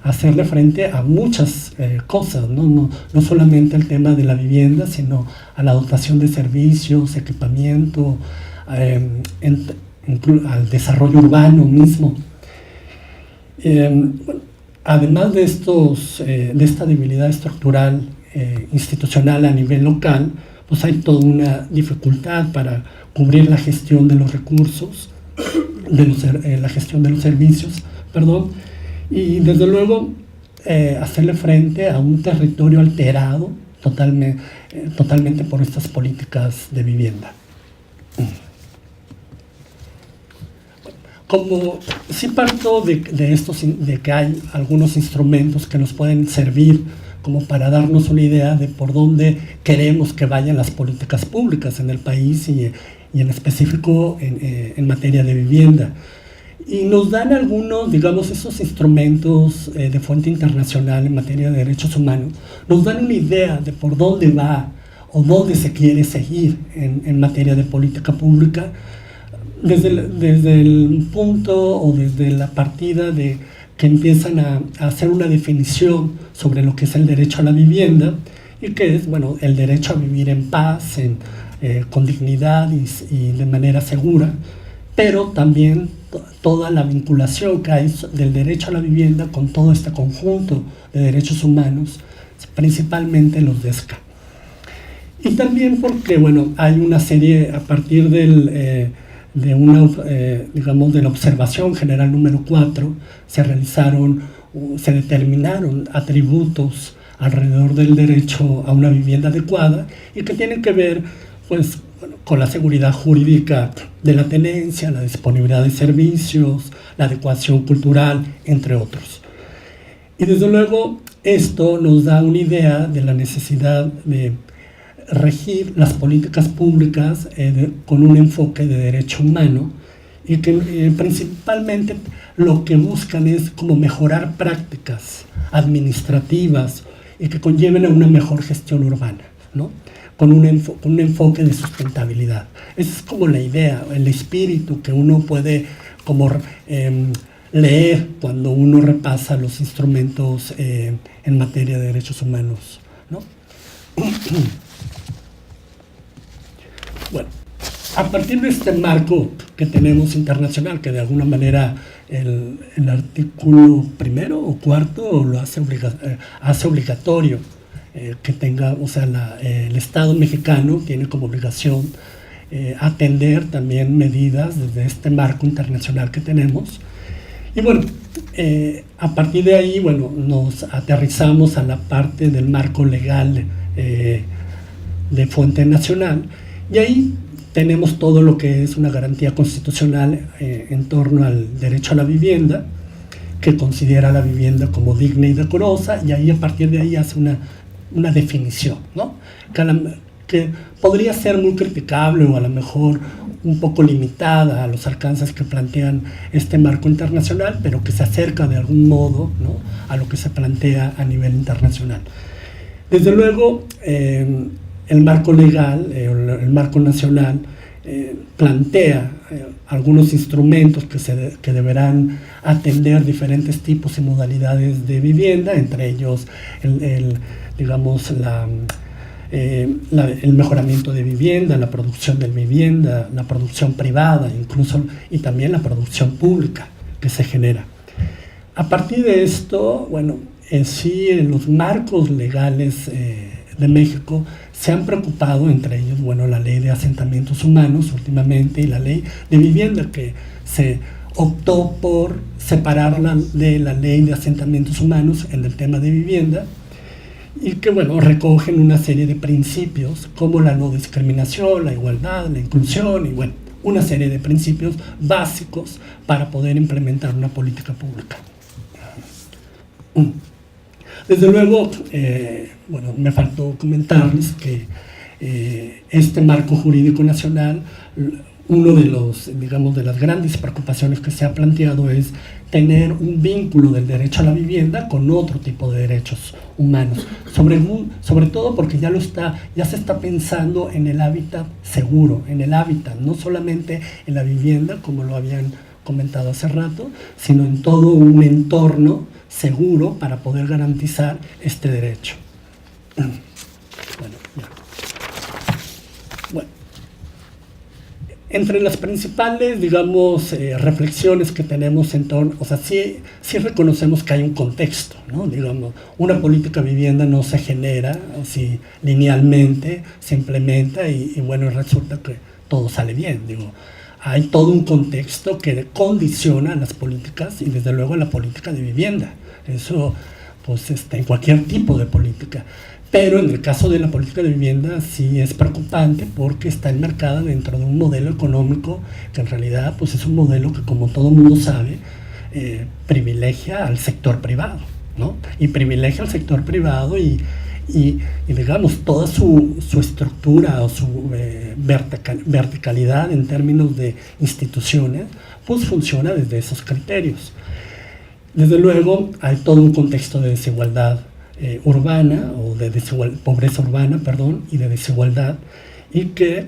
hacerle frente a muchas cosas, ¿no? No solamente el tema de la vivienda, sino a la dotación de servicios, equipamiento, al desarrollo urbano mismo. Además de esta debilidad estructural institucional a nivel local, pues hay toda una dificultad para cubrir la gestión de los recursos, la gestión de los servicios, y desde luego hacerle frente a un territorio alterado totalmente por estas políticas de vivienda. Como sí parto de que hay algunos instrumentos que nos pueden servir como para darnos una idea de por dónde queremos que vayan las políticas públicas en el país y en específico en materia de vivienda. y nos dan algunos, digamos, esos instrumentos de fuente internacional en materia de derechos humanos, nos dan una idea de por dónde va o dónde se quiere seguir en materia de política pública, desde el punto o desde la partida de que empiezan a hacer una definición sobre lo que es el derecho a la vivienda, y que es, bueno, el derecho a vivir en paz, con dignidad y de manera segura, pero también toda la vinculación que hay del derecho a la vivienda con todo este conjunto de derechos humanos, principalmente los de SCA. Y también porque, bueno, hay una serie, a partir de la observación general número 4, se determinaron atributos alrededor del derecho a una vivienda adecuada y que tienen que ver, pues, bueno, con la seguridad jurídica de la tenencia, la disponibilidad de servicios, la adecuación cultural, entre otros. Y desde luego esto nos da una idea de la necesidad de regir las políticas públicas con un enfoque de derecho humano, y que principalmente lo que buscan es como mejorar prácticas administrativas y que conlleven a una mejor gestión urbana, ¿no? Con un enfoque de sustentabilidad. Esa es como la idea, el espíritu que uno puede como leer cuando uno repasa los instrumentos en materia de derechos humanos, ¿no? Bueno, a partir de este marco que tenemos internacional, que de alguna manera el artículo 1º o 4º lo hace obligatorio, que tenga, o sea, el Estado mexicano tiene como obligación atender también medidas desde este marco internacional que tenemos. Y bueno, a partir de ahí, bueno, nos aterrizamos a la parte del marco legal de fuente nacional, y ahí tenemos todo lo que es una garantía constitucional en torno al derecho a la vivienda, que considera la vivienda como digna y decorosa, y ahí a partir de ahí hace una definición, ¿no? Que podría ser muy criticable o a lo mejor un poco limitada a los alcances que plantean este marco internacional, pero que se acerca de algún modo, ¿no?, a lo que se plantea a nivel internacional. Desde luego, el marco legal, el marco nacional, plantea algunos instrumentos que deberán atender diferentes tipos y modalidades de vivienda, entre ellos digamos, el mejoramiento de vivienda, la producción de vivienda, la producción privada, incluso, y también la producción pública que se genera. A partir de esto, bueno, en sí los marcos legales de México se han preocupado, entre ellos, bueno, la ley de asentamientos humanos últimamente y la ley de vivienda, que se optó por separarla de la ley de asentamientos humanos en el tema de vivienda, y que, bueno, recogen una serie de principios como la no discriminación, la igualdad, la inclusión, y bueno, una serie de principios básicos para poder implementar una política pública. Desde luego, bueno, me faltó comentarles que este marco jurídico nacional, uno de los, digamos, de las grandes preocupaciones que se ha planteado es tener un vínculo del derecho a la vivienda con otro tipo de derechos humanos, sobre todo porque ya se está pensando en el hábitat seguro, en el hábitat, no solamente en la vivienda, como lo habían comentado hace rato, sino en todo un entorno seguro para poder garantizar este derecho. Bueno, ya. Bueno, entre las principales, digamos, reflexiones que tenemos en torno, o sea, sí reconocemos que hay un contexto, ¿no? Digamos, una política de vivienda no se genera así linealmente, se implementa y bueno, resulta que todo sale bien, digo. Hay todo un contexto que condiciona las políticas y desde luego la política de vivienda. Eso, pues, en cualquier tipo de política. Pero en el caso de la política de vivienda sí es preocupante porque está enmarcada dentro de un modelo económico que en realidad, pues, es un modelo que, como todo mundo sabe, privilegia al sector privado, ¿no? Y privilegia al sector privado y digamos, toda su estructura o su verticalidad en términos de instituciones, pues funciona desde esos criterios. Desde luego hay todo un contexto de desigualdad urbana, o de pobreza urbana, perdón, y de desigualdad, y que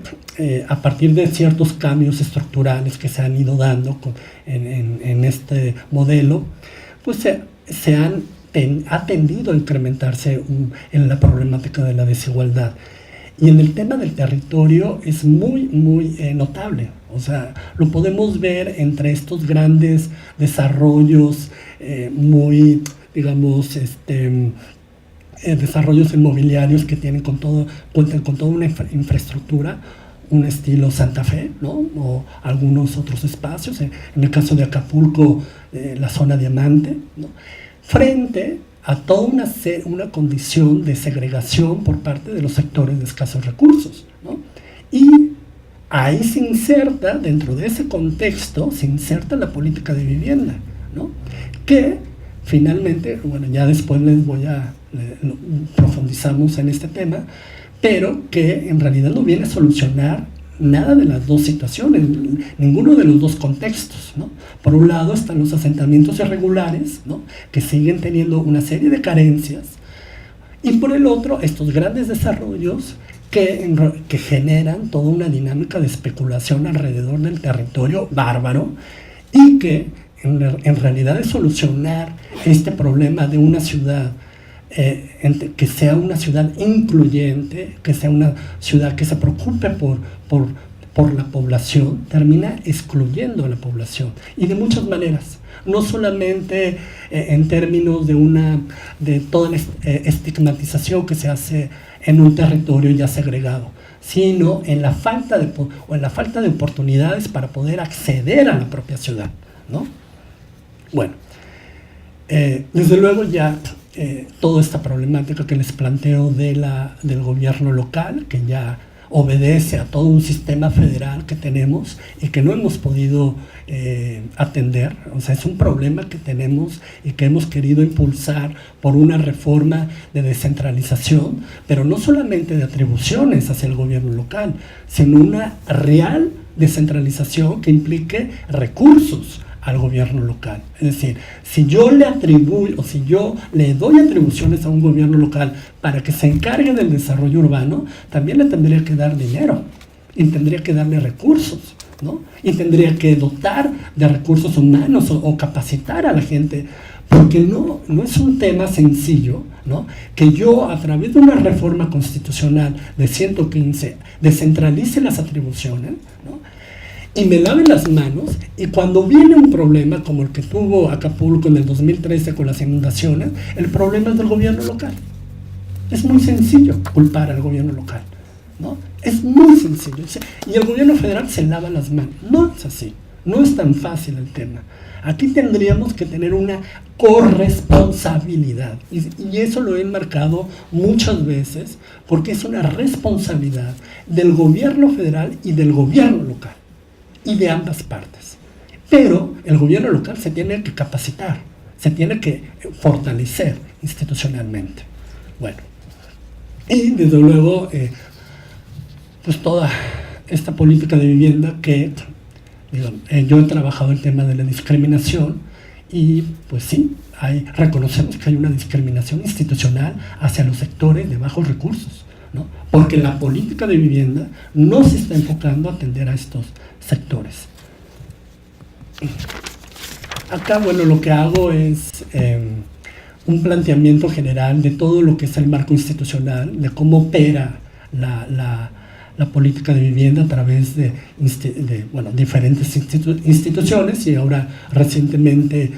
a partir de ciertos cambios estructurales que se han ido dando en este modelo, pues ha tendido a incrementarse en la problemática de la desigualdad. Y en el tema del territorio es muy, muy notable. O sea, lo podemos ver entre estos grandes desarrollos muy, digamos, desarrollos inmobiliarios que cuentan con toda una infraestructura, un estilo Santa Fe, ¿no? O algunos otros espacios, en el caso de Acapulco, la zona Diamante, ¿no? Frente a toda una condición de segregación por parte de los sectores de escasos recursos, ¿no? Y ahí se inserta, dentro de ese contexto, se inserta la política de vivienda, ¿no? Que finalmente, bueno, ya después profundizamos en este tema, pero que en realidad no viene a solucionar nada de las dos situaciones, ninguno de los dos contextos, ¿no? Por un lado están los asentamientos irregulares, ¿no? Que siguen teniendo una serie de carencias, y por el otro estos grandes desarrollos que generan toda una dinámica de especulación alrededor del territorio bárbaro, y que en realidad es solucionar este problema de una ciudad que sea una ciudad incluyente, que sea una ciudad que se preocupe por la población, termina excluyendo a la población, y de muchas maneras, no solamente en términos de toda la estigmatización que se hace en un territorio ya segregado, sino en la falta de oportunidades para poder acceder a la propia ciudad, ¿no? Bueno, desde luego ya toda esta problemática que les planteo del gobierno local, que ya obedece a todo un sistema federal que tenemos y que no hemos podido atender. O sea, es un problema que tenemos y que hemos querido impulsar por una reforma de descentralización, pero no solamente de atribuciones hacia el gobierno local, sino una real descentralización que implique recursos al gobierno local. Es decir, si yo le atribuyo, o si yo le doy atribuciones a un gobierno local para que se encargue del desarrollo urbano, también le tendría que dar dinero, y tendría que darle recursos, ¿no? Y tendría que dotar de recursos humanos o capacitar a la gente, porque no es un tema sencillo, ¿no? Que yo, a través de una reforma constitucional de 115, descentralice las atribuciones, ¿no? Y me lave las manos, y cuando viene un problema como el que tuvo Acapulco en el 2013 con las inundaciones, el problema es del gobierno local. Es muy sencillo culpar al gobierno local, ¿no? Es muy sencillo. Y el gobierno federal se lava las manos. No es así, no es tan fácil el tema. Aquí tendríamos que tener una corresponsabilidad, y eso lo he enmarcado muchas veces, porque es una responsabilidad del gobierno federal y del gobierno local, y de ambas partes. Pero el gobierno local se tiene que capacitar, se tiene que fortalecer institucionalmente. Bueno, y desde luego, pues toda esta política de vivienda que, yo he trabajado el tema de la discriminación, y pues sí, reconocemos que hay una discriminación institucional hacia los sectores de bajos recursos, ¿no? Porque la política de vivienda no se está enfocando a atender a estos sectores. Acá, bueno, lo que hago es un planteamiento general de todo lo que es el marco institucional, de cómo opera la política de vivienda a través de diferentes instituciones, y ahora recientemente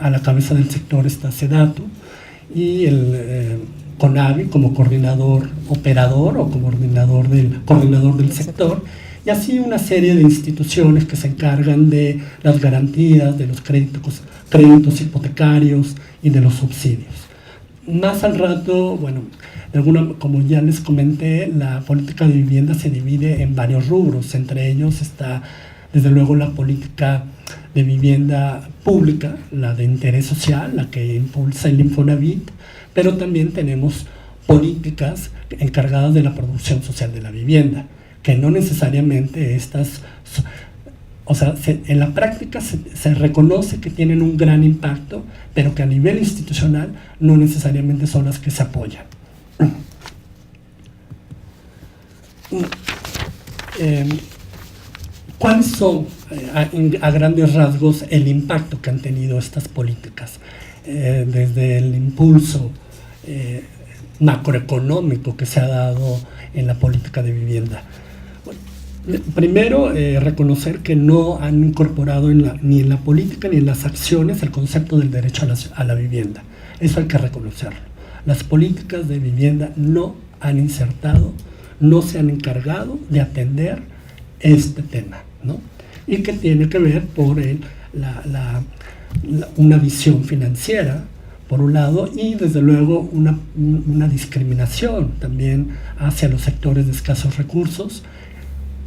a la cabeza del sector está SEDATU, y el CONAVI como coordinador operador o como coordinador del sector, y así una serie de instituciones que se encargan de las garantías, de los créditos hipotecarios y de los subsidios. Más al rato, bueno, como ya les comenté, la política de vivienda se divide en varios rubros. Entre ellos está, desde luego, la política de vivienda pública, la de interés social, la que impulsa el Infonavit, pero también tenemos políticas encargadas de la producción social de la vivienda, que no necesariamente estas o sea, en la práctica se reconoce que tienen un gran impacto, pero que a nivel institucional no necesariamente son las que se apoyan. ¿Cuáles son, a grandes rasgos, el impacto que han tenido estas políticas? Desde el impulso macroeconómico que se ha dado en la política de vivienda. Bueno, primero, reconocer que no han incorporado ni en la política ni en las acciones el concepto del derecho a la vivienda. Eso hay que reconocerlo. Las políticas de vivienda no han insertado, no se han encargado de atender este tema, ¿no? Y que tiene que ver por una visión financiera, por un lado, y desde luego una discriminación también hacia los sectores de escasos recursos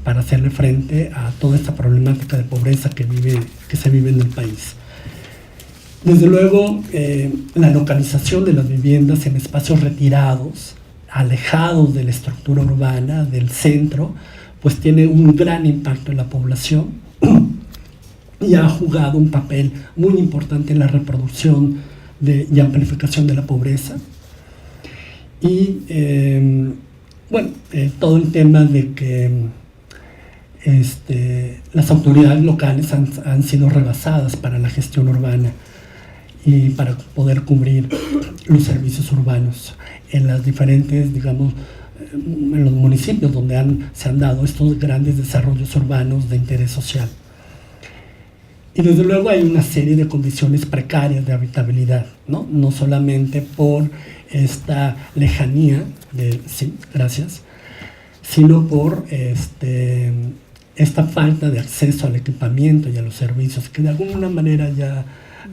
para hacerle frente a toda esta problemática de pobreza que se vive en el país. Desde luego, la localización de las viviendas en espacios retirados, alejados de la estructura urbana, del centro, pues tiene un gran impacto en la población y ha jugado un papel muy importante en la reproducción y amplificación de la pobreza. Y todo el tema de que las autoridades locales han sido rebasadas para la gestión urbana y para poder cubrir los servicios urbanos en las diferentes, digamos, en los municipios donde se han dado estos grandes desarrollos urbanos de interés social. Y desde luego hay una serie de condiciones precarias de habitabilidad, ¿no? No solamente por esta lejanía, sino por esta falta de acceso al equipamiento y a los servicios, que de alguna manera ya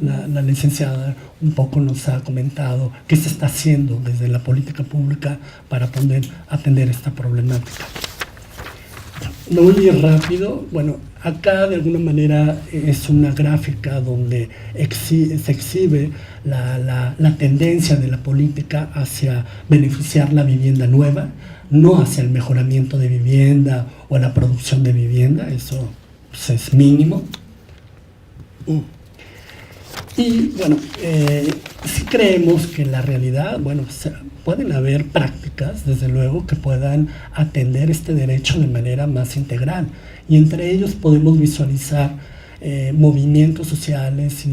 la licenciada un poco nos ha comentado qué se está haciendo desde la política pública para poder atender esta problemática. Muy rápido, bueno, acá de alguna manera es una gráfica donde se exhibe la tendencia de la política hacia beneficiar la vivienda nueva, no hacia el mejoramiento de vivienda o la producción de vivienda, eso pues, es mínimo. Y bueno, sí creemos que en la realidad, bueno, pueden haber prácticas, desde luego, que puedan atender este derecho de manera más integral. Y entre ellos podemos visualizar movimientos sociales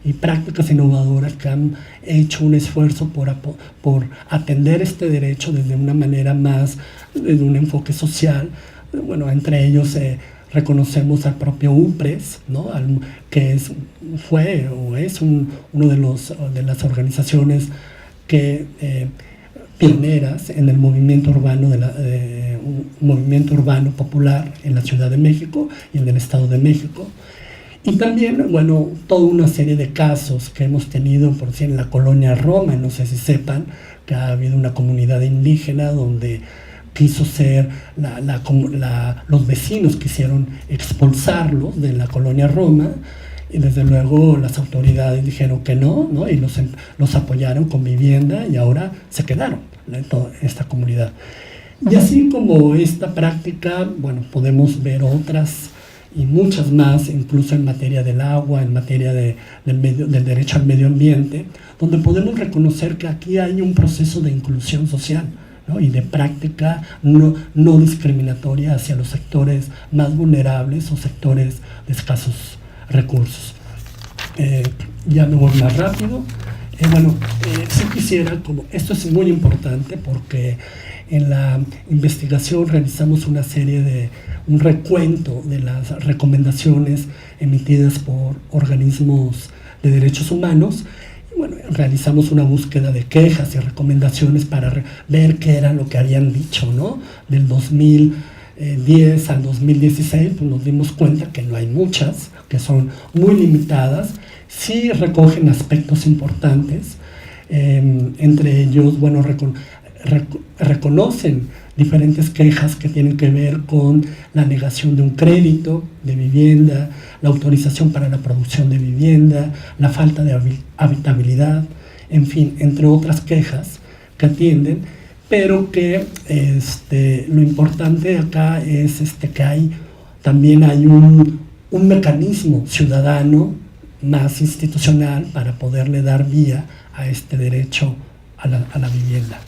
y prácticas innovadoras que han hecho un esfuerzo por atender este derecho desde una manera más, desde un enfoque social. Bueno, entre ellos reconocemos al propio UPRES, ¿no? Que fue o es uno de las organizaciones que pioneras en el movimiento urbano movimiento urbano popular en la Ciudad de México y en el Estado de México. Y también, bueno, toda una serie de casos que hemos tenido, por decir, en la colonia Roma, no sé si sepan, que ha habido una comunidad indígena donde quiso ser, los vecinos quisieron expulsar,los de la colonia Roma, y desde luego las autoridades dijeron que no, y los apoyaron con vivienda y ahora se quedaron en toda esta comunidad. Y así como esta práctica, bueno, podemos ver otras y muchas más, incluso en materia del agua, en materia del derecho al medio ambiente, donde podemos reconocer que aquí hay un proceso de inclusión social, ¿no? Y de práctica no discriminatoria hacia los sectores más vulnerables o sectores de escasos recursos. Ya me voy más rápido. Sí quisiera, esto es muy importante porque en la investigación realizamos un recuento de las recomendaciones emitidas por organismos de derechos humanos. Bueno, realizamos una búsqueda de quejas y recomendaciones para ver qué era lo que habían dicho, ¿no? Del 2010 al 2016, pues nos dimos cuenta que no hay muchas, que son muy limitadas. Sí recogen aspectos importantes, entre ellos, bueno, reconocen diferentes quejas que tienen que ver con la negación de un crédito de vivienda, la autorización para la producción de vivienda, la falta de habitabilidad, en fin, entre otras quejas que atienden, pero que lo importante acá es que también hay un mecanismo ciudadano más institucional para poderle dar vía a este derecho a la vivienda.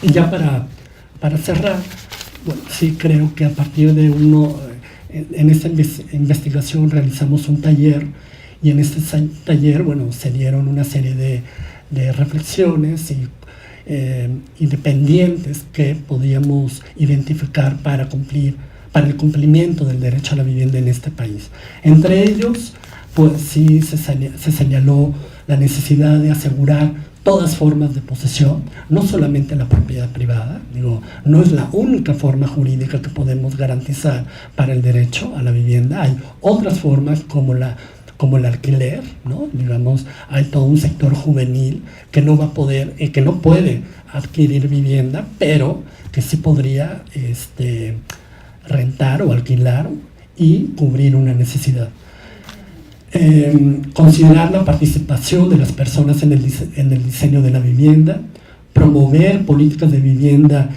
Y ya para cerrar, bueno, sí creo que a partir de en esta investigación realizamos un taller, y en este taller, bueno, se dieron una serie de reflexiones y de pendientes que podíamos identificar para el cumplimiento del derecho a la vivienda en este país. Entre ellos, pues sí se señaló la necesidad de asegurar todas formas de posesión, no solamente la propiedad privada, no es la única forma jurídica que podemos garantizar para el derecho a la vivienda. Hay otras formas como el alquiler, ¿no? Digamos, hay todo un sector juvenil que no va a poder, que no puede adquirir vivienda, pero que sí podría rentar o alquilar y cubrir una necesidad. Considerar la participación de las personas en el diseño de la vivienda, promover políticas de vivienda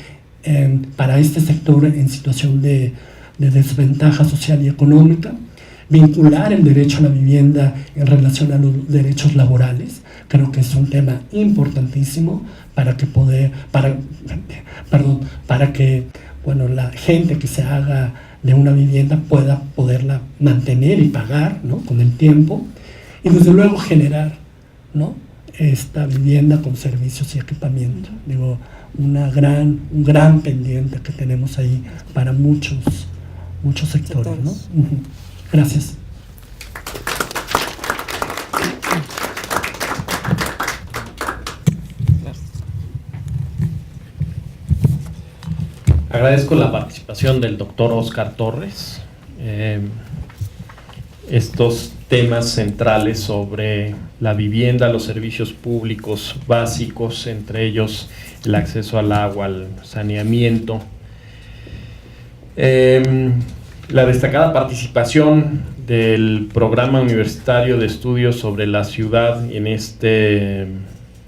para este sector en situación de desventaja social y económica, vincular el derecho a la vivienda en relación a los derechos laborales. Creo que es un tema importantísimo para que bueno, la gente que se haga de una vivienda pueda poderla mantener y pagar, ¿no? Con el tiempo, y desde luego generar, ¿no? Esta vivienda con servicios y equipamiento. Un gran pendiente que tenemos ahí para muchos sectores, ¿no? Gracias. Agradezco la participación del doctor Óscar Torres. Estos temas centrales sobre la vivienda, los servicios públicos básicos, entre ellos el acceso al agua, al saneamiento. La destacada participación del Programa Universitario de Estudios sobre la Ciudad en este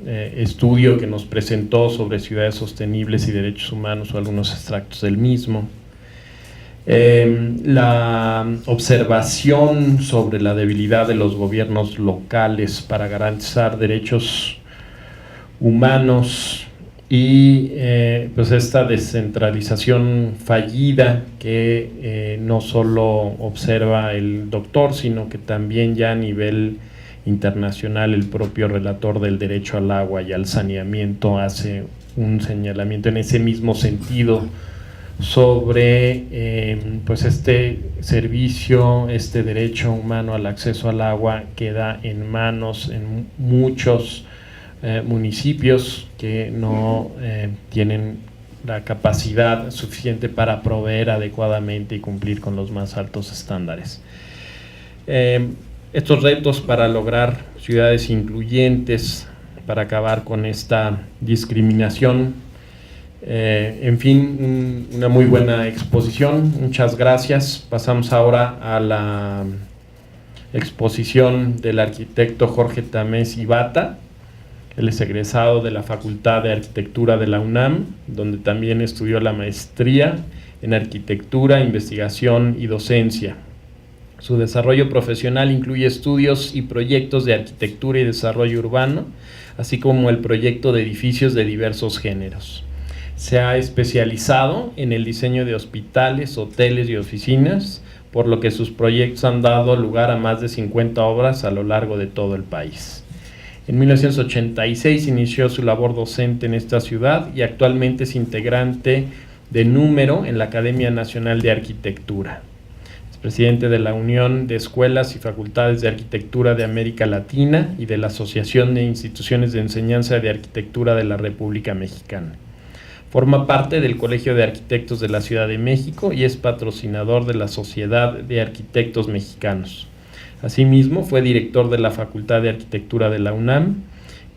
estudio que nos presentó sobre ciudades sostenibles y derechos humanos, o algunos extractos del mismo. La observación sobre la debilidad de los gobiernos locales para garantizar derechos humanos y pues esta descentralización fallida que no solo observa el doctor, sino que también ya a nivel internacional el propio relator del derecho al agua y al saneamiento hace un señalamiento en ese mismo sentido sobre pues este servicio, este derecho humano al acceso al agua queda en manos en muchos municipios que no tienen la capacidad suficiente para proveer adecuadamente y cumplir con los más altos estándares. Estos retos para lograr ciudades incluyentes, para acabar con esta discriminación. En fin, una muy buena exposición, muchas gracias. Pasamos ahora a la exposición del arquitecto Jorge Tamés Ibata. Él es egresado de la Facultad de Arquitectura de la UNAM, donde también estudió la maestría en Arquitectura, Investigación y Docencia. Su desarrollo profesional incluye estudios y proyectos de arquitectura y desarrollo urbano, así como el proyecto de edificios de diversos géneros. Se ha especializado en el diseño de hospitales, hoteles y oficinas, por lo que sus proyectos han dado lugar a más de 50 obras a lo largo de todo el país. En 1986 inició su labor docente en esta ciudad y actualmente es integrante de número en la Academia Nacional de Arquitectura. Presidente de la Unión de Escuelas y Facultades de Arquitectura de América Latina y de la Asociación de Instituciones de Enseñanza de Arquitectura de la República Mexicana. Forma parte del Colegio de Arquitectos de la Ciudad de México y es patrocinador de la Sociedad de Arquitectos Mexicanos. Asimismo, fue director de la Facultad de Arquitectura de la UNAM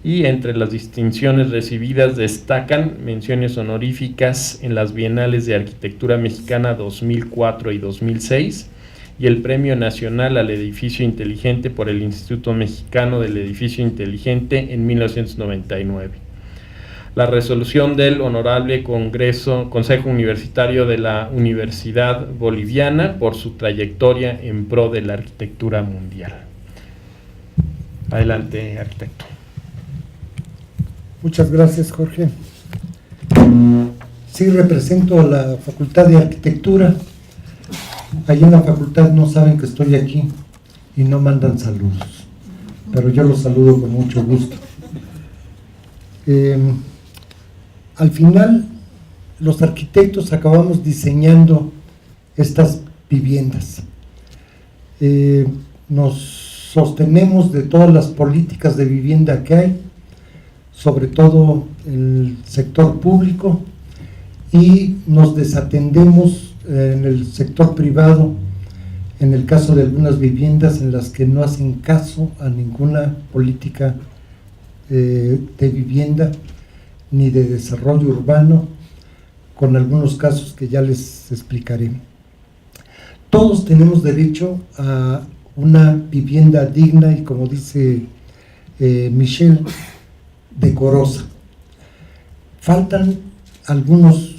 y entre las distinciones recibidas destacan menciones honoríficas en las Bienales de Arquitectura Mexicana 2004 y 2006, y el Premio Nacional al Edificio Inteligente por el Instituto Mexicano del Edificio Inteligente en 1999. la resolución del Honorable Consejo Universitario de la Universidad Boliviana por su trayectoria en pro de la arquitectura mundial. Adelante, arquitecto. Muchas gracias, Jorge. Sí, represento a la Facultad de Arquitectura. Allí en la facultad no saben que estoy aquí y no mandan saludos, pero yo los saludo con mucho gusto. Al final, los arquitectos acabamos diseñando estas viviendas. Nos sostenemos de todas las políticas de vivienda que hay, sobre todo en el sector público, y nos desatendemos en el sector privado, en el caso de algunas viviendas en las que no hacen caso a ninguna política de vivienda ni de desarrollo urbano, con algunos casos que ya les explicaré. Todos tenemos derecho a una vivienda digna y, como dice Michelle, decorosa. Faltan algunas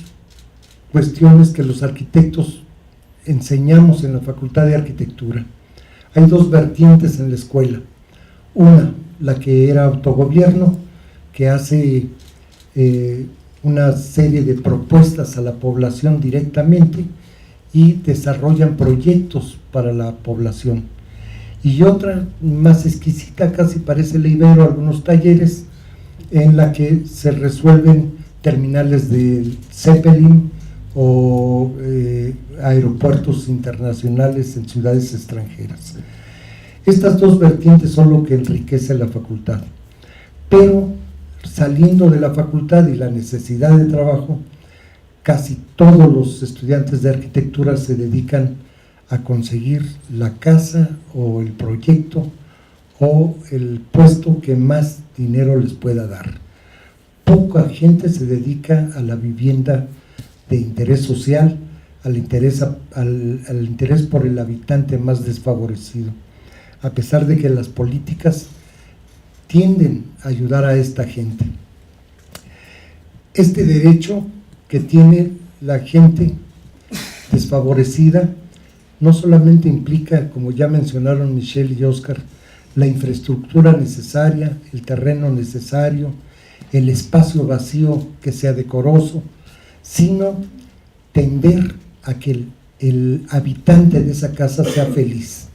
cuestiones que los arquitectos enseñamos en la Facultad de Arquitectura. Hay dos vertientes en la escuela. Una, la que era autogobierno, que hace una serie de propuestas a la población directamente y desarrollan proyectos para la población. Y otra, más exquisita, casi parece la Ibero, algunos talleres, en la que se resuelven terminales de Zeppelin o aeropuertos internacionales en ciudades extranjeras. Estas dos vertientes son lo que enriquece la facultad, pero saliendo de la facultad y la necesidad de trabajo, casi todos los estudiantes de arquitectura se dedican a conseguir la casa o el proyecto o el puesto que más dinero les pueda dar. Poca gente se dedica a la vivienda de interés social, al interés por el habitante más desfavorecido, a pesar de que las políticas tienden a ayudar a esta gente. Este derecho que tiene la gente desfavorecida no solamente implica, como ya mencionaron Michelle y Oscar, la infraestructura necesaria, el terreno necesario, el espacio vacío que sea decoroso, sino tender a que el habitante de esa casa sea feliz.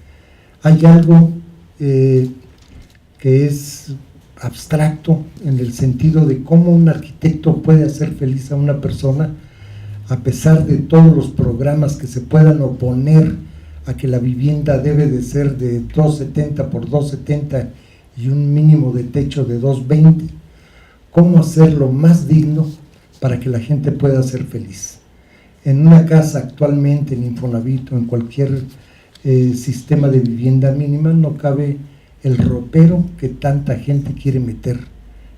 Hay algo que es abstracto en el sentido de cómo un arquitecto puede hacer feliz a una persona a pesar de todos los programas que se puedan oponer a que la vivienda debe de ser de 2,70 por 2,70 y un mínimo de techo de 2,20. ¿Cómo hacerlo más digno para que la gente pueda ser feliz? En una casa actualmente, en Infonavit o en cualquier sistema de vivienda mínima, no cabe el ropero que tanta gente quiere meter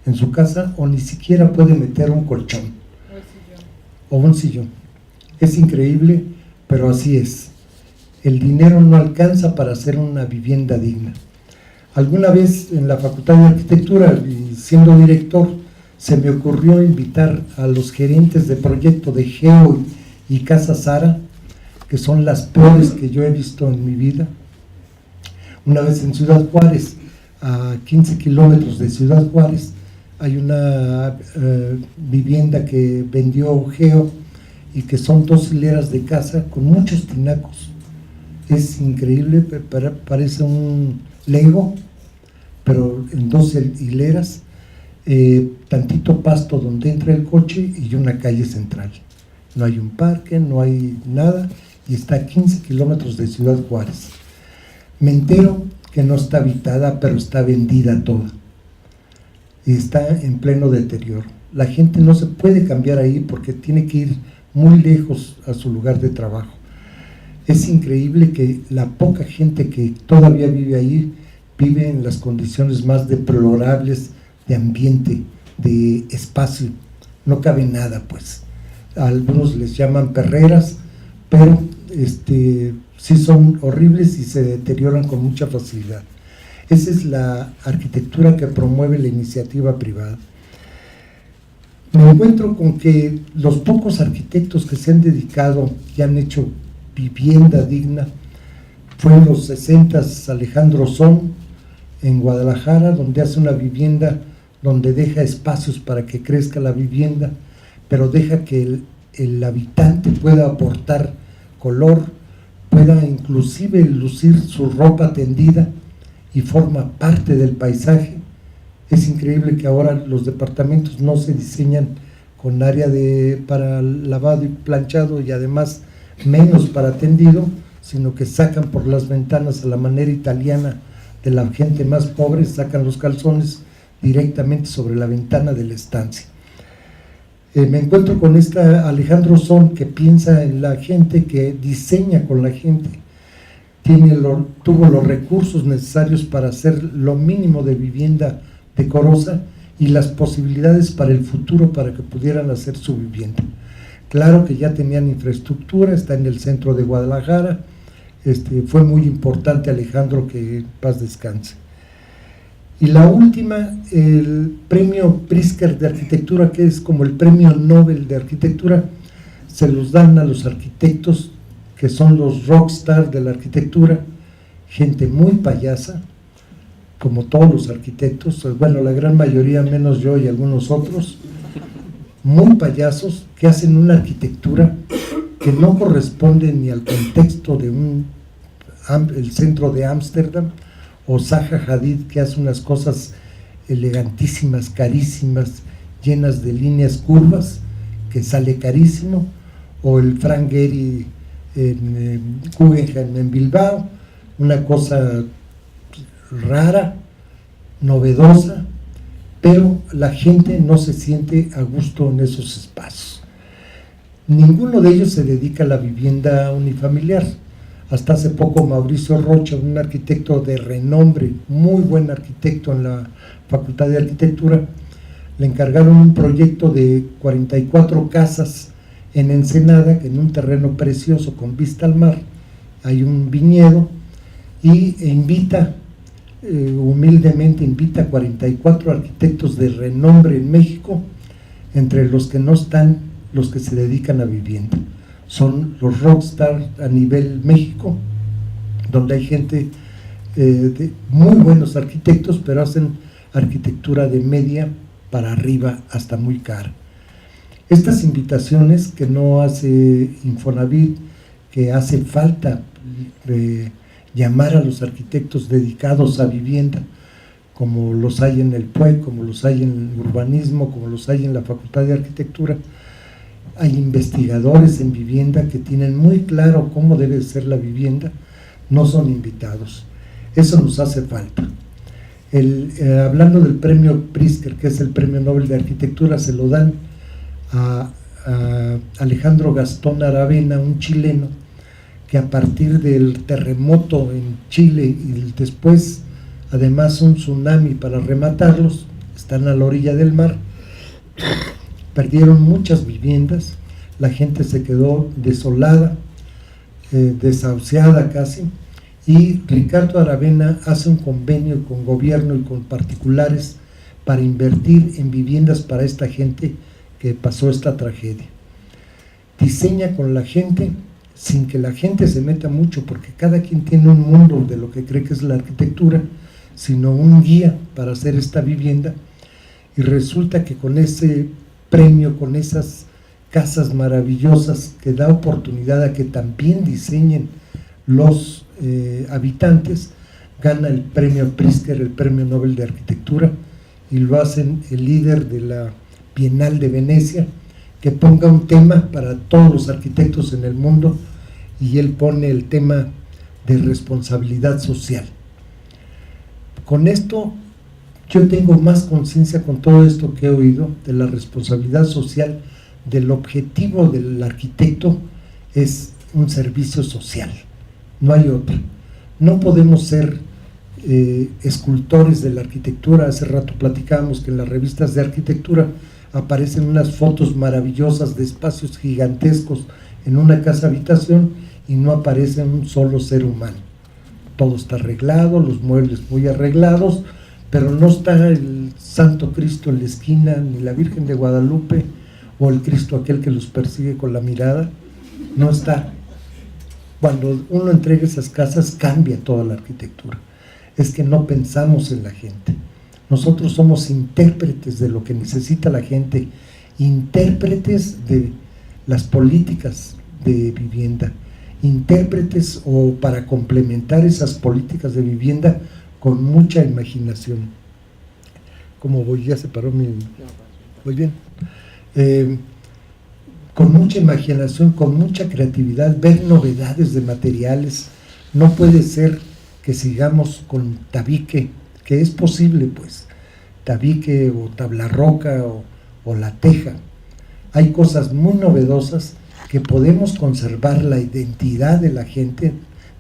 en su casa, o ni siquiera puede meter un colchón o un sillón. Es increíble, pero así es. El dinero no alcanza para hacer una vivienda digna. Alguna vez en la Facultad de Arquitectura, y siendo director, se me ocurrió invitar a los gerentes de proyecto de Geo y Casa Sara, que son las peores que yo he visto en mi vida. Una vez en Ciudad Juárez, a 15 kilómetros de Ciudad Juárez, hay una vivienda que vendió Geo y que son 2 hileras de casa con muchos tinacos. Es increíble, parece un Lego, pero en 2 hileras, tantito pasto donde entra el coche y una calle central. No hay un parque, no hay nada, y está a 15 kilómetros de Ciudad Juárez. Me entero que no está habitada, pero está vendida toda. Y está en pleno deterioro. La gente no se puede cambiar ahí porque tiene que ir muy lejos a su lugar de trabajo. Es increíble que la poca gente que todavía vive ahí vive en las condiciones más deplorables de ambiente, de espacio. No cabe nada, pues. A algunos les llaman perreras, pero sí son horribles y se deterioran con mucha facilidad. Esa es la arquitectura que promueve la iniciativa privada. Me encuentro con que los pocos arquitectos que se han dedicado y han hecho vivienda digna fue en los 60s Alejandro Son en Guadalajara, donde hace una vivienda donde deja espacios para que crezca la vivienda, pero deja que el habitante pueda aportar color, pueda inclusive lucir su ropa tendida y forma parte del paisaje. Es increíble que ahora los departamentos no se diseñan con área para lavado y planchado y además menos para tendido, sino que sacan por las ventanas a la manera italiana de la gente más pobre, sacan los calzones directamente sobre la ventana de la estancia. Me encuentro con Alejandro Son, que piensa en la gente, que diseña con la gente, tuvo los recursos necesarios para hacer lo mínimo de vivienda decorosa y las posibilidades para el futuro para que pudieran hacer su vivienda. Claro que ya tenían infraestructura, está en el centro de Guadalajara. Fue muy importante Alejandro, que en paz descanse. Y la última, el premio Pritzker de arquitectura, que es como el premio Nobel de arquitectura, se los dan a los arquitectos que son los rockstar de la arquitectura, gente muy payasa, como todos los arquitectos, bueno, la gran mayoría, menos yo y algunos otros, muy payasos, que hacen una arquitectura que no corresponde ni al contexto de el centro de Ámsterdam, o Zaha Hadid, que hace unas cosas elegantísimas, carísimas, llenas de líneas curvas, que sale carísimo, o el Frank Gehry en Guggenheim en Bilbao, una cosa rara, novedosa, pero la gente no se siente a gusto en esos espacios. Ninguno de ellos se dedica a la vivienda unifamiliar. Hasta hace poco Mauricio Rocha, un arquitecto de renombre, muy buen arquitecto en la Facultad de Arquitectura, le encargaron un proyecto de 44 casas en Ensenada, en un terreno precioso con vista al mar. Hay un viñedo y humildemente invita a 44 arquitectos de renombre en México, entre los que no están los que se dedican a vivienda. Son los rockstar a nivel México, donde hay gente de muy buenos arquitectos, pero hacen arquitectura de media para arriba hasta muy cara. Estas invitaciones que no hace Infonavit, que hace falta llamar a los arquitectos dedicados a vivienda, como los hay en el PUEC, como los hay en urbanismo, como los hay en la Facultad de Arquitectura. Hay investigadores en vivienda que tienen muy claro cómo debe ser la vivienda, no son invitados. Eso nos hace falta. Hablando del premio Pritzker, que es el premio Nobel de Arquitectura, se lo dan a Alejandro Gastón Aravena, un chileno, que a partir del terremoto en Chile y después, además, un tsunami para rematarlos, están a la orilla del mar, perdieron muchas viviendas, la gente se quedó desolada, desahuciada casi, y Ricardo Aravena hace un convenio con gobierno y con particulares para invertir en viviendas para esta gente que pasó esta tragedia. Diseña con la gente sin que la gente se meta mucho, porque cada quien tiene un mundo de lo que cree que es la arquitectura, sino un guía para hacer esta vivienda, y resulta que con ese premio, con esas casas maravillosas que da oportunidad a que también diseñen los habitantes, gana el premio Pritzker, el premio Nobel de Arquitectura, y lo hacen el líder de la Bienal de Venecia, que ponga un tema para todos los arquitectos en el mundo, y él pone el tema de responsabilidad social. Con esto yo tengo más conciencia, con todo esto que he oído, de la responsabilidad social, del objetivo del arquitecto es un servicio social, no hay otro. No podemos ser escultores de la arquitectura. Hace rato platicábamos que en las revistas de arquitectura aparecen unas fotos maravillosas de espacios gigantescos en una casa habitación y no aparece un solo ser humano. Todo está arreglado, los muebles muy arreglados, pero no está el Santo Cristo en la esquina, ni la Virgen de Guadalupe o el Cristo aquel que los persigue con la mirada, no está. Cuando uno entrega esas casas cambia toda la arquitectura. Es que no pensamos en la gente. Nosotros somos intérpretes de lo que necesita la gente, intérpretes de las políticas de vivienda, intérpretes o para complementar esas políticas de vivienda con mucha imaginación. ¿Cómo voy? Ya se paró mi... Muy bien. Con mucha imaginación, con mucha creatividad, ver novedades de materiales. No puede ser que sigamos con tabique, que es posible, pues, tabique o tabla roca o la teja. Hay cosas muy novedosas que podemos conservar la identidad de la gente,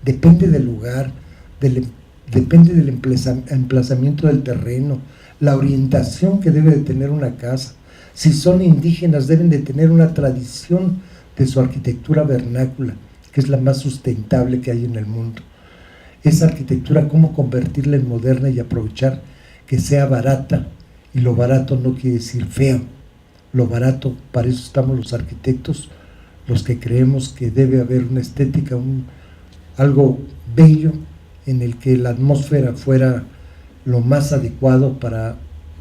depende del lugar, depende del emplazamiento del terreno, la orientación que debe de tener una casa. Si son indígenas, deben de tener una tradición de su arquitectura vernácula, que es la más sustentable que hay en el mundo. Esa arquitectura, cómo convertirla en moderna y aprovechar que sea barata, y lo barato no quiere decir feo. Lo barato, para eso estamos los arquitectos, los que creemos que debe haber una estética, algo bello, en el que la atmósfera fuera lo más adecuado para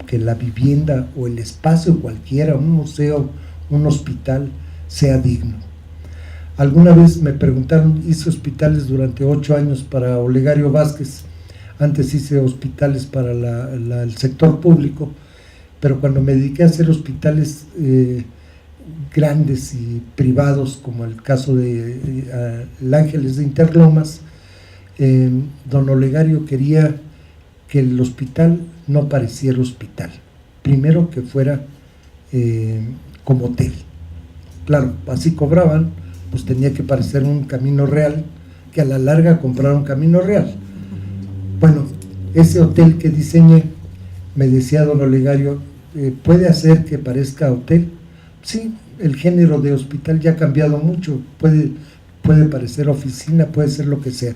que la vivienda o el espacio cualquiera, un museo, un hospital, sea digno. Alguna vez me preguntaron, hice hospitales durante 8 años para Olegario Vázquez, antes hice hospitales para el sector público, pero cuando me dediqué a hacer hospitales grandes y privados, como el caso de el Ángeles de Interlomas, don Olegario quería que el hospital no pareciera hospital. Primero que fuera como hotel. Claro, así cobraban, pues tenía que parecer un Camino Real, que a la larga compraron Camino Real. Bueno, ese hotel que diseñé, me decía don Olegario, ¿puede hacer que parezca hotel? Sí, el género de hospital ya ha cambiado mucho, puede parecer oficina, puede ser lo que sea.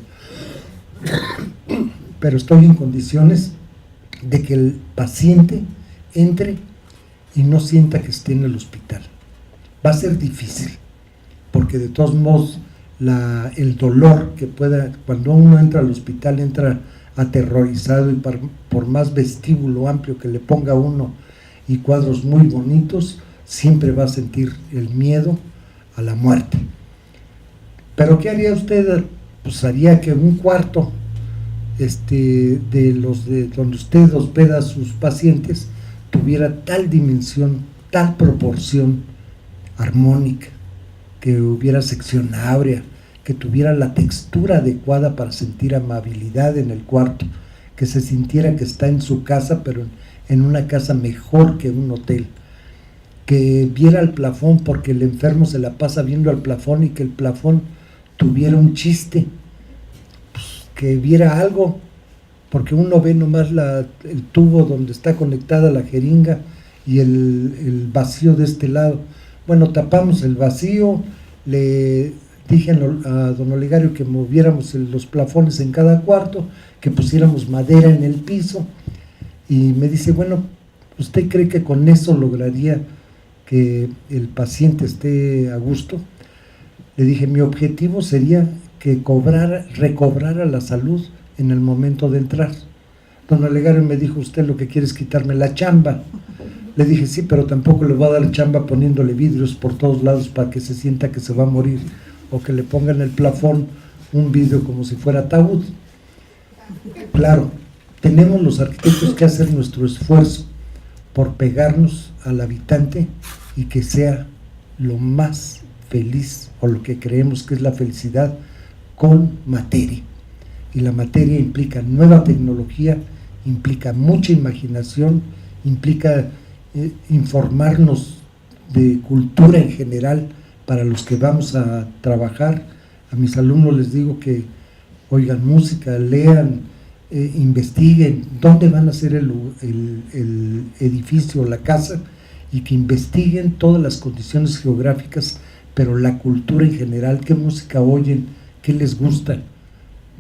Pero estoy en condiciones de que el paciente entre y no sienta que esté en el hospital. Va a ser difícil, porque de todos modos el dolor que pueda, cuando uno entra al hospital, entra aterrorizado, y por más vestíbulo amplio que le ponga uno y cuadros muy bonitos, siempre va a sentir el miedo a la muerte. ¿Pero qué haría usted? Pues haría que un cuarto de donde usted hospeda a sus pacientes tuviera tal dimensión, tal proporción armónica, que hubiera sección áurea, que tuviera la textura adecuada para sentir amabilidad en el cuarto, que se sintiera que está en su casa, pero en una casa mejor que un hotel, que viera el plafón, porque el enfermo se la pasa viendo al plafón, y que el plafón tuviera un chiste, que viera algo, porque uno ve nomás el tubo donde está conectada la jeringa y el vacío de este lado. Bueno, tapamos el vacío, le dije a don Olegario que moviéramos los plafones en cada cuarto, que pusiéramos madera en el piso, y me dice, bueno, ¿usted cree que con eso lograría que el paciente esté a gusto? Le dije, mi objetivo sería que recobrara la salud en el momento de entrar. Don Olegario me dijo, usted lo que quiere es quitarme la chamba. Le dije, sí, pero tampoco le voy a dar chamba poniéndole vidrios por todos lados para que se sienta que se va a morir, o que le pongan en el plafón un vidrio como si fuera ataúd. Claro, tenemos los arquitectos que hacer nuestro esfuerzo por pegarnos al habitante y que sea lo más feliz, o lo que creemos que es la felicidad, con materia. Y la materia implica nueva tecnología, implica mucha imaginación, implica informarnos de cultura en general para los que vamos a trabajar. A mis alumnos les digo que oigan música, lean, investiguen dónde van a hacer el edificio, la casa, y que investiguen todas las condiciones geográficas, pero la cultura en general, qué música oyen, qué les gusta.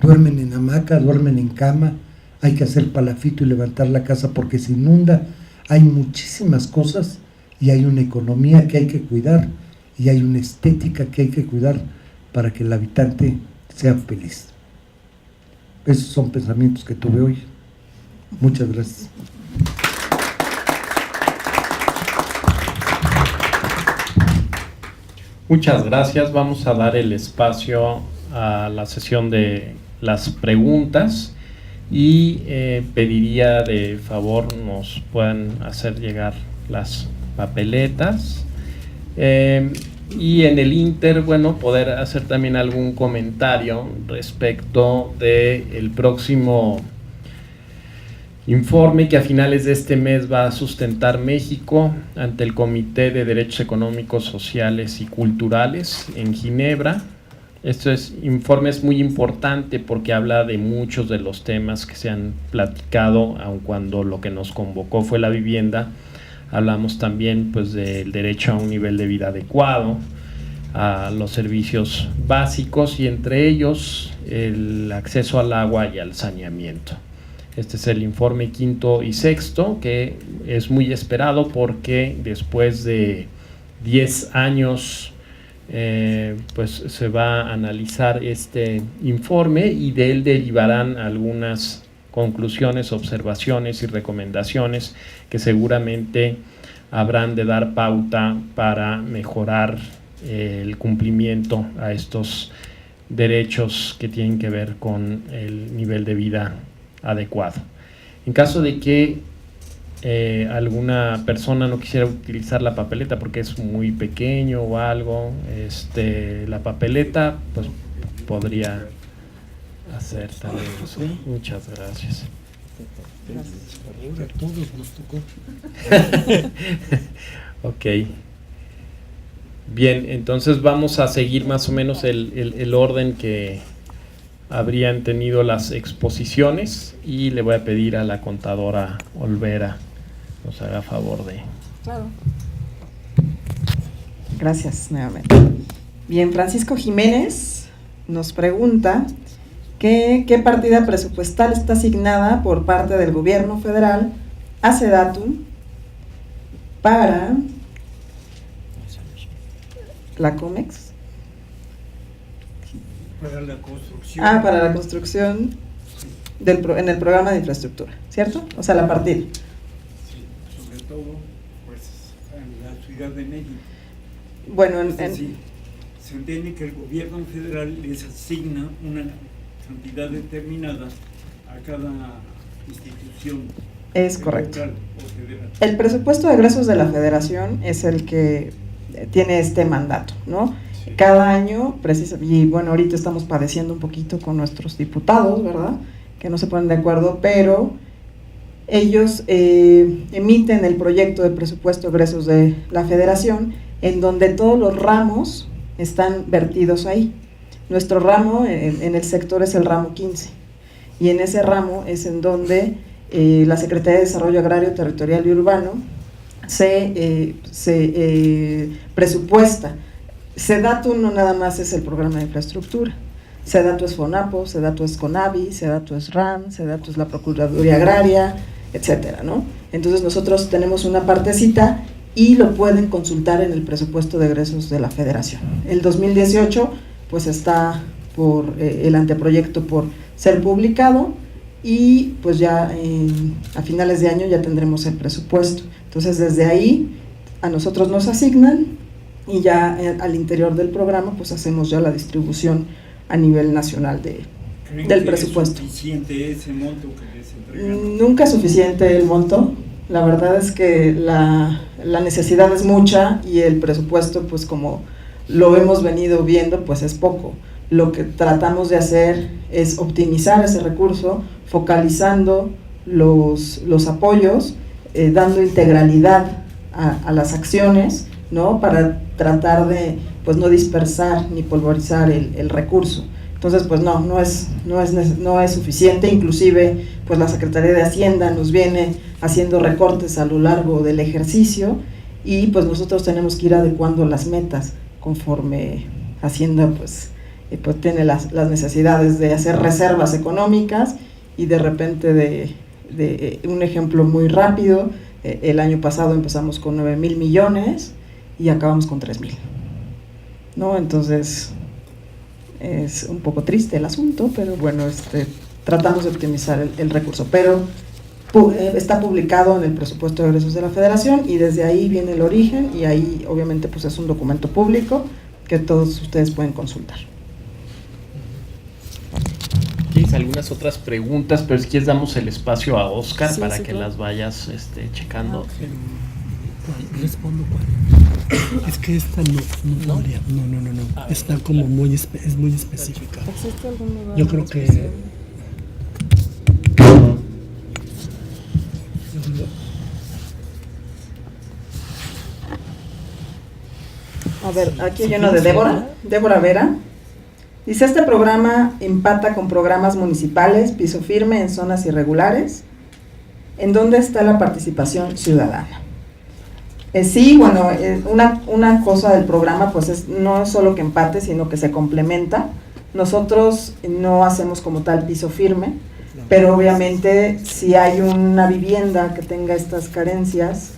Duermen en hamaca, duermen en cama, hay que hacer palafito y levantar la casa porque se inunda. Hay muchísimas cosas y hay una economía que hay que cuidar y hay una estética que hay que cuidar para que el habitante sea feliz. Esos son pensamientos que tuve hoy. Muchas gracias. Muchas gracias. Vamos a dar el espacio a la sesión de las preguntas y pediría de favor nos puedan hacer llegar las papeletas y en el inter, bueno, poder hacer también algún comentario respecto del próximo informe que a finales de este mes va a sustentar México ante el Comité de Derechos Económicos, Sociales y Culturales en Ginebra. Este informe es muy importante porque habla de muchos de los temas que se han platicado, aun cuando lo que nos convocó fue la vivienda. Hablamos también pues del derecho a un nivel de vida adecuado, a los servicios básicos y entre ellos el acceso al agua y al saneamiento. Este es el informe quinto y sexto, que es muy esperado porque después de 10 años pues se va a analizar este informe y de él derivarán algunas conclusiones, observaciones y recomendaciones que seguramente habrán de dar pauta para mejorar el cumplimiento a estos derechos que tienen que ver con el nivel de vida adecuado. En caso de que alguna persona no quisiera utilizar la papeleta porque es muy pequeño o algo, la papeleta pues podría hacer también eso. Muchas gracias. A todos nos tocó. Ok. Bien, entonces vamos a seguir más o menos el orden que habrían tenido las exposiciones y le voy a pedir a la contadora Olvera nos haga favor de... Claro. Gracias nuevamente. Bien, Francisco Jiménez nos pregunta ¿qué partida presupuestal está asignada por parte del gobierno federal a SEDATU para la COMEX? Para la construcción. Para la construcción en el programa de infraestructura, ¿cierto? O sea, la partida. Sí, sobre todo pues en la Ciudad de México. Bueno, se entiende que el gobierno federal les asigna una cantidad determinada a cada institución. Es correcto. Local o federal. El presupuesto de egresos de la federación es el que tiene este mandato, ¿no? Sí. Cada año, y bueno, ahorita estamos padeciendo un poquito con nuestros diputados, ¿verdad? Que no se ponen de acuerdo, pero ellos emiten el proyecto de presupuesto de egresos de la federación, en donde todos los ramos están vertidos ahí. Nuestro ramo en el sector es el ramo 15, y en ese ramo es en donde la Secretaría de Desarrollo Agrario, Territorial y Urbano se presupuesta. SEDATU no nada más es el programa de infraestructura, SEDATU es FONAPO, SEDATU es CONAVI, SEDATU es RAN, SEDATU es la Procuraduría Agraria, etcétera, ¿no? Entonces nosotros tenemos una partecita y lo pueden consultar en el presupuesto de egresos de la federación. El 2018 pues está por el anteproyecto por ser publicado y pues ya a finales de año ya tendremos el presupuesto. Entonces desde ahí a nosotros nos asignan y ya al interior del programa pues hacemos ya la distribución a nivel nacional del presupuesto. ¿Es suficiente ese monto que les entregan? Nunca es suficiente el monto, la verdad es que la necesidad es mucha y el presupuesto pues como lo hemos venido viendo pues es poco. Lo que tratamos de hacer es optimizar ese recurso, focalizando los apoyos, dando integralidad a las acciones, ¿no? Para tratar de pues no dispersar ni polvorizar el recurso. Entonces pues no es suficiente, inclusive pues la Secretaría de Hacienda nos viene haciendo recortes a lo largo del ejercicio y pues nosotros tenemos que ir adecuando las metas conforme Hacienda pues tiene las necesidades de hacer reservas económicas y de repente de un ejemplo muy rápido, el año pasado empezamos con 9,000 millones y acabamos con 3,000, ¿no? Entonces es un poco triste el asunto, pero bueno, tratamos de optimizar el recurso, pero está publicado en el presupuesto de egresos de la Federación y desde ahí viene el origen, y ahí obviamente pues es un documento público que todos ustedes pueden consultar. ¿Tienes algunas otras preguntas? Pero si quieres damos el espacio a Oscar Sí, para sí, que claro. las vayas checando. Respondo cuál. Es que esta no podría. No. Está como es muy específica. ¿Existe algún lugar? Yo creo que especial? A ver, aquí hay uno de Débora Vera. Dice, este programa empata con programas municipales, piso firme en zonas irregulares. ¿En dónde está la participación ciudadana? Sí, bueno, una cosa del programa pues no es solo que empate, sino que se complementa. Nosotros no hacemos como tal piso firme, pero obviamente si hay una vivienda que tenga estas carencias,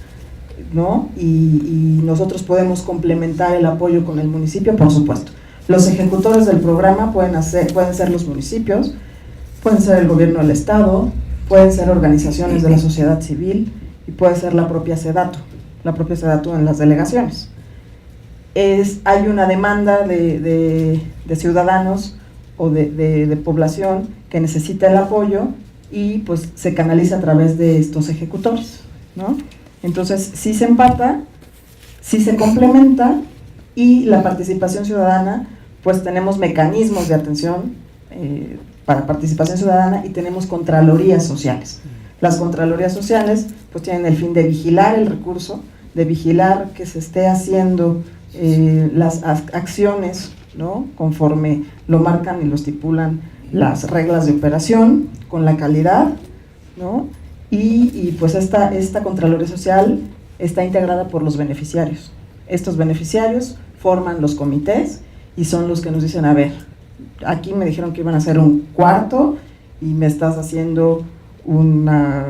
¿no? Y nosotros podemos complementar el apoyo con el municipio, por supuesto. Los ejecutores del programa pueden ser los municipios, pueden ser el gobierno del estado, pueden ser organizaciones de la sociedad civil y puede ser la propia SEDATU en las delegaciones. Hay una demanda de ciudadanos o de población que necesita el apoyo y pues se canaliza a través de estos ejecutores, ¿no? Entonces sí se empata, sí se complementa, y la participación ciudadana, pues tenemos mecanismos de atención para participación ciudadana y tenemos contralorías sociales. Las contralorías sociales pues tienen el fin de vigilar el recurso, de vigilar que se esté haciendo las acciones, ¿no? Conforme lo marcan y lo estipulan las reglas de operación, con la calidad, ¿no? Y pues esta Contraloría Social está integrada por los beneficiarios. Estos beneficiarios forman los comités y son los que nos dicen, a ver, aquí me dijeron que iban a hacer un cuarto y me estás haciendo una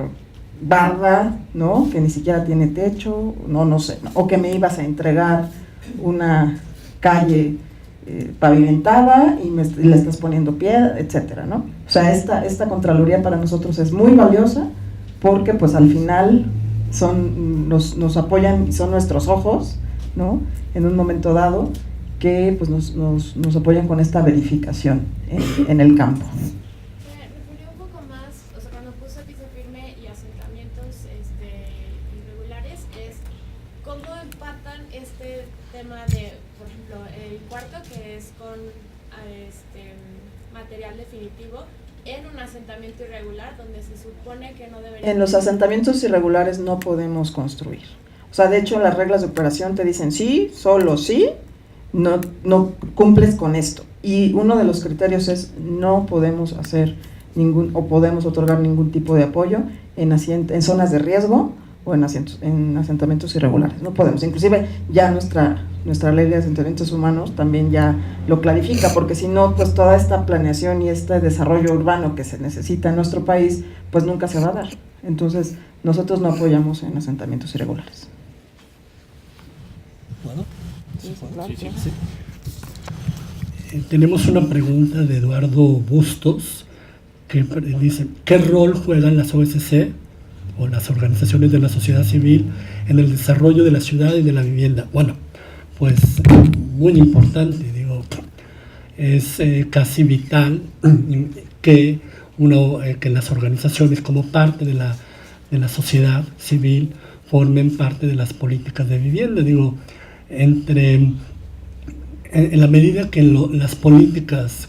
barda, ¿no? Que ni siquiera tiene techo, no sé, ¿no? O que me ibas a entregar una calle pavimentada y le estás poniendo piedra, etcétera, ¿no? O sea, esta Contraloría para nosotros es muy valiosa porque pues al final nos apoyan y son nuestros ojos, ¿no? En un momento dado que pues nos apoyan con esta verificación en el campo. Me referí un poco más, o sea, cuando puso piso firme y asentamientos irregulares, es cómo empatan este tema de, por ejemplo, el cuarto que es con material definitivo en un asentamiento irregular donde se supone que no debería. En los asentamientos irregulares no podemos construir. O sea, de hecho, las reglas de operación te dicen sí, solo sí, no cumples con esto. Y uno de los criterios es no podemos hacer podemos otorgar ningún tipo de apoyo en zonas de riesgo o en asentamientos irregulares. No podemos. Inclusive ya nuestra ley de asentamientos humanos también ya lo clarifica, porque si no, pues toda esta planeación y este desarrollo urbano que se necesita en nuestro país, pues nunca se va a dar. Entonces, nosotros no apoyamos en asentamientos irregulares. ¿Puedo? Sí, claro. Tenemos una pregunta de Eduardo Bustos que dice, ¿qué rol juegan las OSC o las organizaciones de la sociedad civil en el desarrollo de la ciudad y de la vivienda? Bueno, pues muy importante, digo, es casi vital que las organizaciones como parte de la sociedad civil formen parte de las políticas de vivienda. Digo, en la medida que las políticas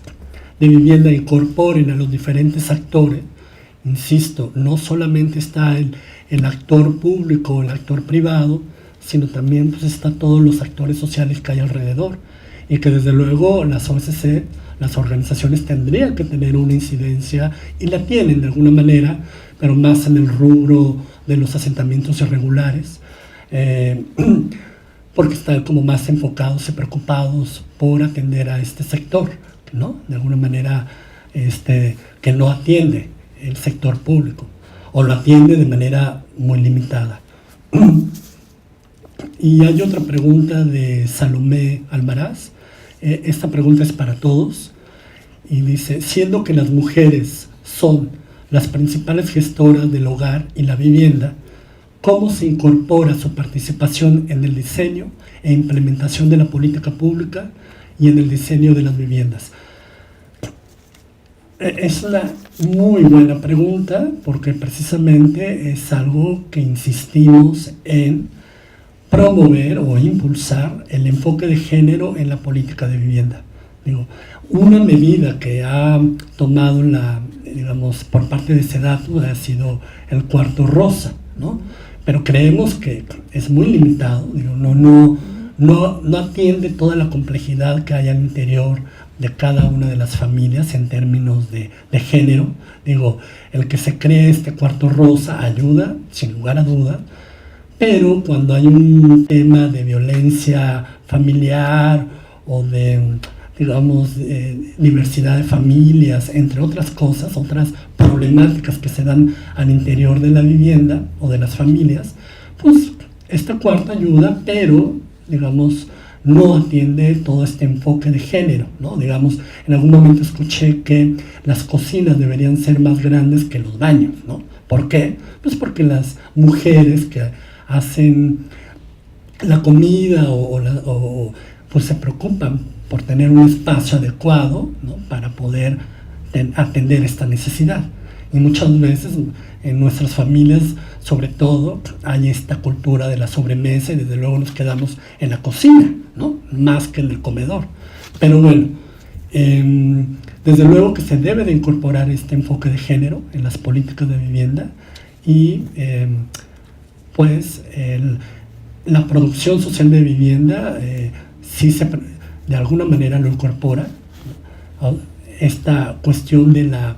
de vivienda incorporen a los diferentes actores, insisto, no solamente está el actor público o el actor privado, sino también pues está todos los actores sociales que hay alrededor, y que desde luego las OSC, las organizaciones tendrían que tener una incidencia, y la tienen de alguna manera, pero más en el rubro de los asentamientos irregulares, porque están como más enfocados y preocupados por atender a este sector, ¿no? De alguna manera que no atiende el sector público, o lo atiende de manera muy limitada. Y hay otra pregunta de Salomé Almaraz. Esta pregunta es para todos. Y dice, siendo que las mujeres son las principales gestoras del hogar y la vivienda, ¿cómo se incorpora su participación en el diseño e implementación de la política pública y en el diseño de las viviendas? Es una muy buena pregunta porque precisamente es algo que insistimos en promover o impulsar el enfoque de género en la política de vivienda. Digo, una medida que ha tomado por parte de SEDATU ha sido el cuarto rosa, ¿no? Pero creemos que es muy limitado, digo, no atiende toda la complejidad que hay al interior de cada una de las familias en términos de género. Digo, el que se cree este cuarto rosa ayuda, sin lugar a duda, pero cuando hay un tema de violencia familiar o de, digamos, diversidad de familias, entre otras cosas, otras problemáticas que se dan al interior de la vivienda o de las familias, pues esta cuarta ayuda, pero, digamos, no atiende todo este enfoque de género, ¿no? Digamos, en algún momento escuché que las cocinas deberían ser más grandes que los baños, ¿no? ¿Por qué? Pues porque las mujeres que hacen la comida pues se preocupan por tener un espacio adecuado, ¿no? Para poder atender esta necesidad. Y muchas veces en nuestras familias, sobre todo, hay esta cultura de la sobremesa y desde luego nos quedamos en la cocina, ¿no? Más que en el comedor. Pero bueno, desde luego que se debe de incorporar este enfoque de género en las políticas de vivienda y pues la producción social de vivienda sí de alguna manera lo incorpora, ¿no? Esta cuestión de la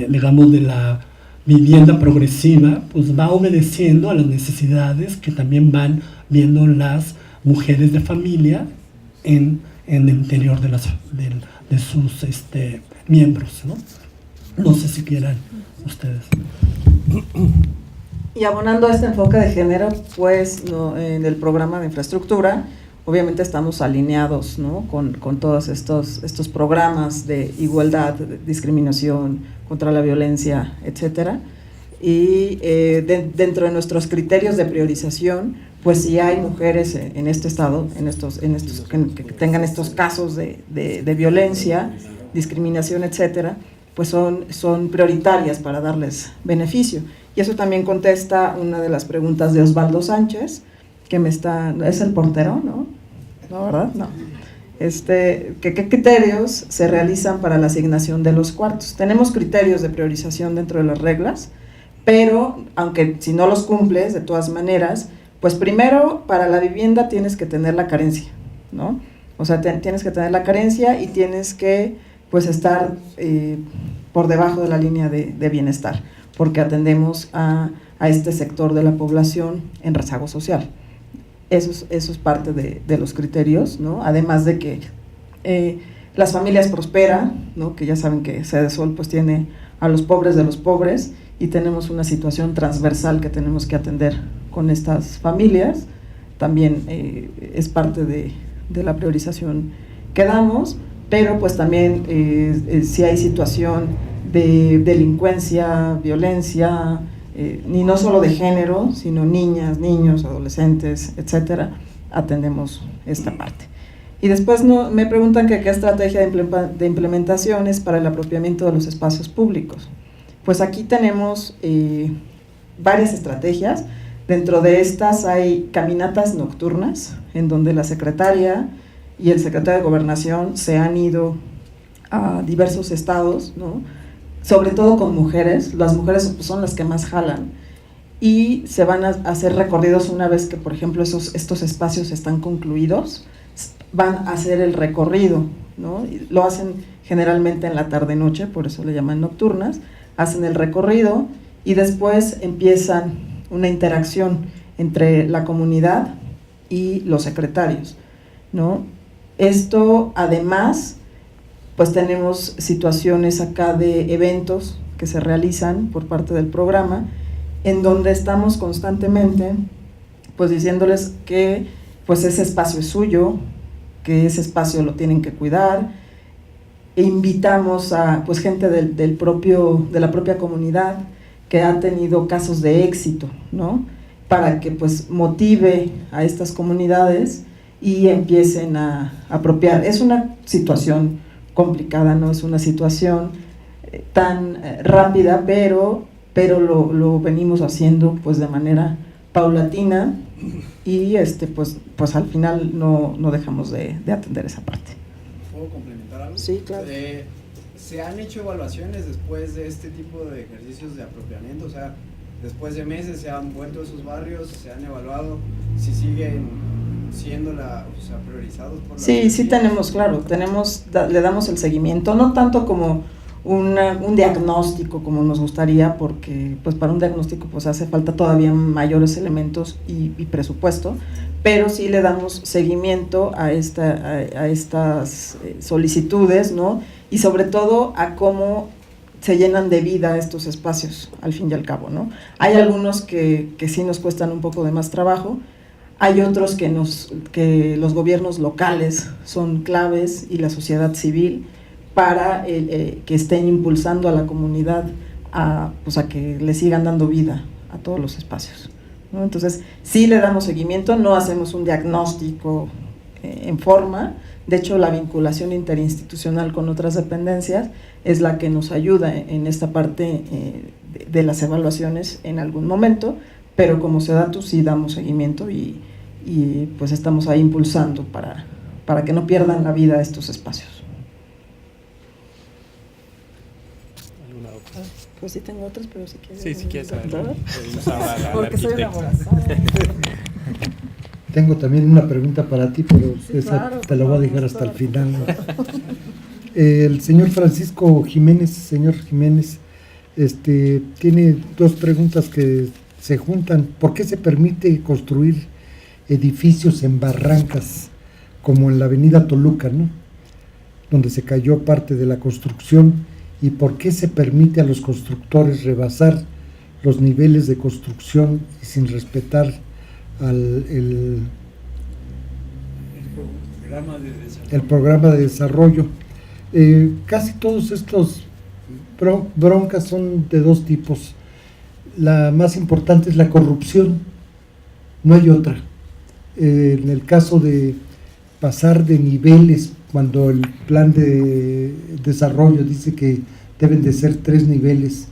digamos, de la vivienda progresiva, pues va obedeciendo a las necesidades que también van viendo las mujeres de familia en el interior de sus miembros, ¿no? No sé si quieran ustedes. Y abonando a este enfoque de género, pues en el programa de infraestructura, obviamente estamos alineados, ¿no? con todos estos programas de igualdad, de discriminación, contra la violencia, etcétera. Y dentro de nuestros criterios de priorización, pues si hay mujeres en este estado, que tengan estos casos de violencia, discriminación, etcétera, pues son prioritarias para darles beneficio. Y eso también contesta una de las preguntas de Osvaldo Sánchez, que es el portero, ¿no? ¿No, verdad? No. ¿Qué criterios se realizan para la asignación de los cuartos? Tenemos criterios de priorización dentro de las reglas, pero aunque si no los cumples, de todas maneras, pues primero para la vivienda tienes que tener la carencia, ¿no? O sea, tienes que tener la carencia y tienes que pues estar por debajo de la línea de bienestar, porque atendemos a este sector de la población en rezago social. Eso es parte de los criterios, ¿no? Además de que las familias prosperan, ¿no? Que ya saben que Sedesol pues tiene a los pobres de los pobres y tenemos una situación transversal que tenemos que atender con estas familias. También es parte de la priorización que damos, pero pues también si hay situación de delincuencia, violencia, ni no solo de género, sino niñas, niños, adolescentes, etcétera, atendemos esta parte. Y después me preguntan que qué estrategia de implementación es para el apropiamiento de los espacios públicos. Pues aquí tenemos varias estrategias. Dentro de estas hay caminatas nocturnas, en donde la secretaria y el secretario de Gobernación se han ido a diversos estados, ¿no? Sobre todo con mujeres. Las mujeres son las que más jalan y se van a hacer recorridos una vez que, por ejemplo, estos espacios están concluidos, van a hacer el recorrido, ¿no? Lo hacen generalmente en la tarde-noche, por eso le llaman nocturnas, hacen el recorrido y después empiezan una interacción entre la comunidad y los secretarios, ¿no? Esto, además, pues tenemos situaciones acá de eventos que se realizan por parte del programa, en donde estamos constantemente pues diciéndoles que pues ese espacio es suyo, que ese espacio lo tienen que cuidar, e invitamos a pues gente de la propia comunidad que ha tenido casos de éxito, ¿no? Para que pues motive a estas comunidades y empiecen a apropiar. Es una situación complicada, no es una situación tan rápida, pero lo venimos haciendo pues de manera paulatina y pues al final no dejamos de atender esa parte. ¿Puedo complementar algo? Sí, claro. ¿Se han hecho evaluaciones después de este tipo de ejercicios de apropiamiento? O sea, después de meses se han vuelto esos barrios, se han evaluado, si siguen siendo priorizados por la Sí, tenemos, claro, le damos el seguimiento, no tanto como un diagnóstico como nos gustaría, porque pues para un diagnóstico pues hace falta todavía mayores elementos y presupuesto, pero sí le damos seguimiento a estas solicitudes, ¿no? Y sobre todo a cómo se llenan de vida estos espacios, al fin y al cabo, ¿no? Hay algunos que sí nos cuestan un poco de más trabajo, hay otros que los gobiernos locales son claves y la sociedad civil para que estén impulsando a la comunidad a que le sigan dando vida a todos los espacios, ¿no? Entonces, sí le damos seguimiento, no hacemos un diagnóstico en forma. De hecho, la vinculación interinstitucional con otras dependencias es la que nos ayuda en esta parte de las evaluaciones en algún momento, pero como SEDATU sí damos seguimiento y pues estamos ahí impulsando para que no pierdan la vida estos espacios. ¿Alguna otra? Pues sí tengo otras, pero si quieres. Sí, si quieres saber. Porque soy una aborazada. Tengo también una pregunta para ti, pero Sí, esa claro, te la voy a dejar vamos, hasta el claro. final. El señor Francisco Jiménez, tiene dos preguntas que se juntan. ¿Por qué se permite construir edificios en barrancas, como en la avenida Toluca, ¿no?, donde se cayó parte de la construcción? ¿Y por qué se permite a los constructores rebasar los niveles de construcción y sin respetar el programa de desarrollo? Casi todos estos broncas son de dos tipos. La más importante es la corrupción, no hay otra. En el caso de pasar de niveles, cuando el plan de desarrollo dice que deben de ser 3 niveles,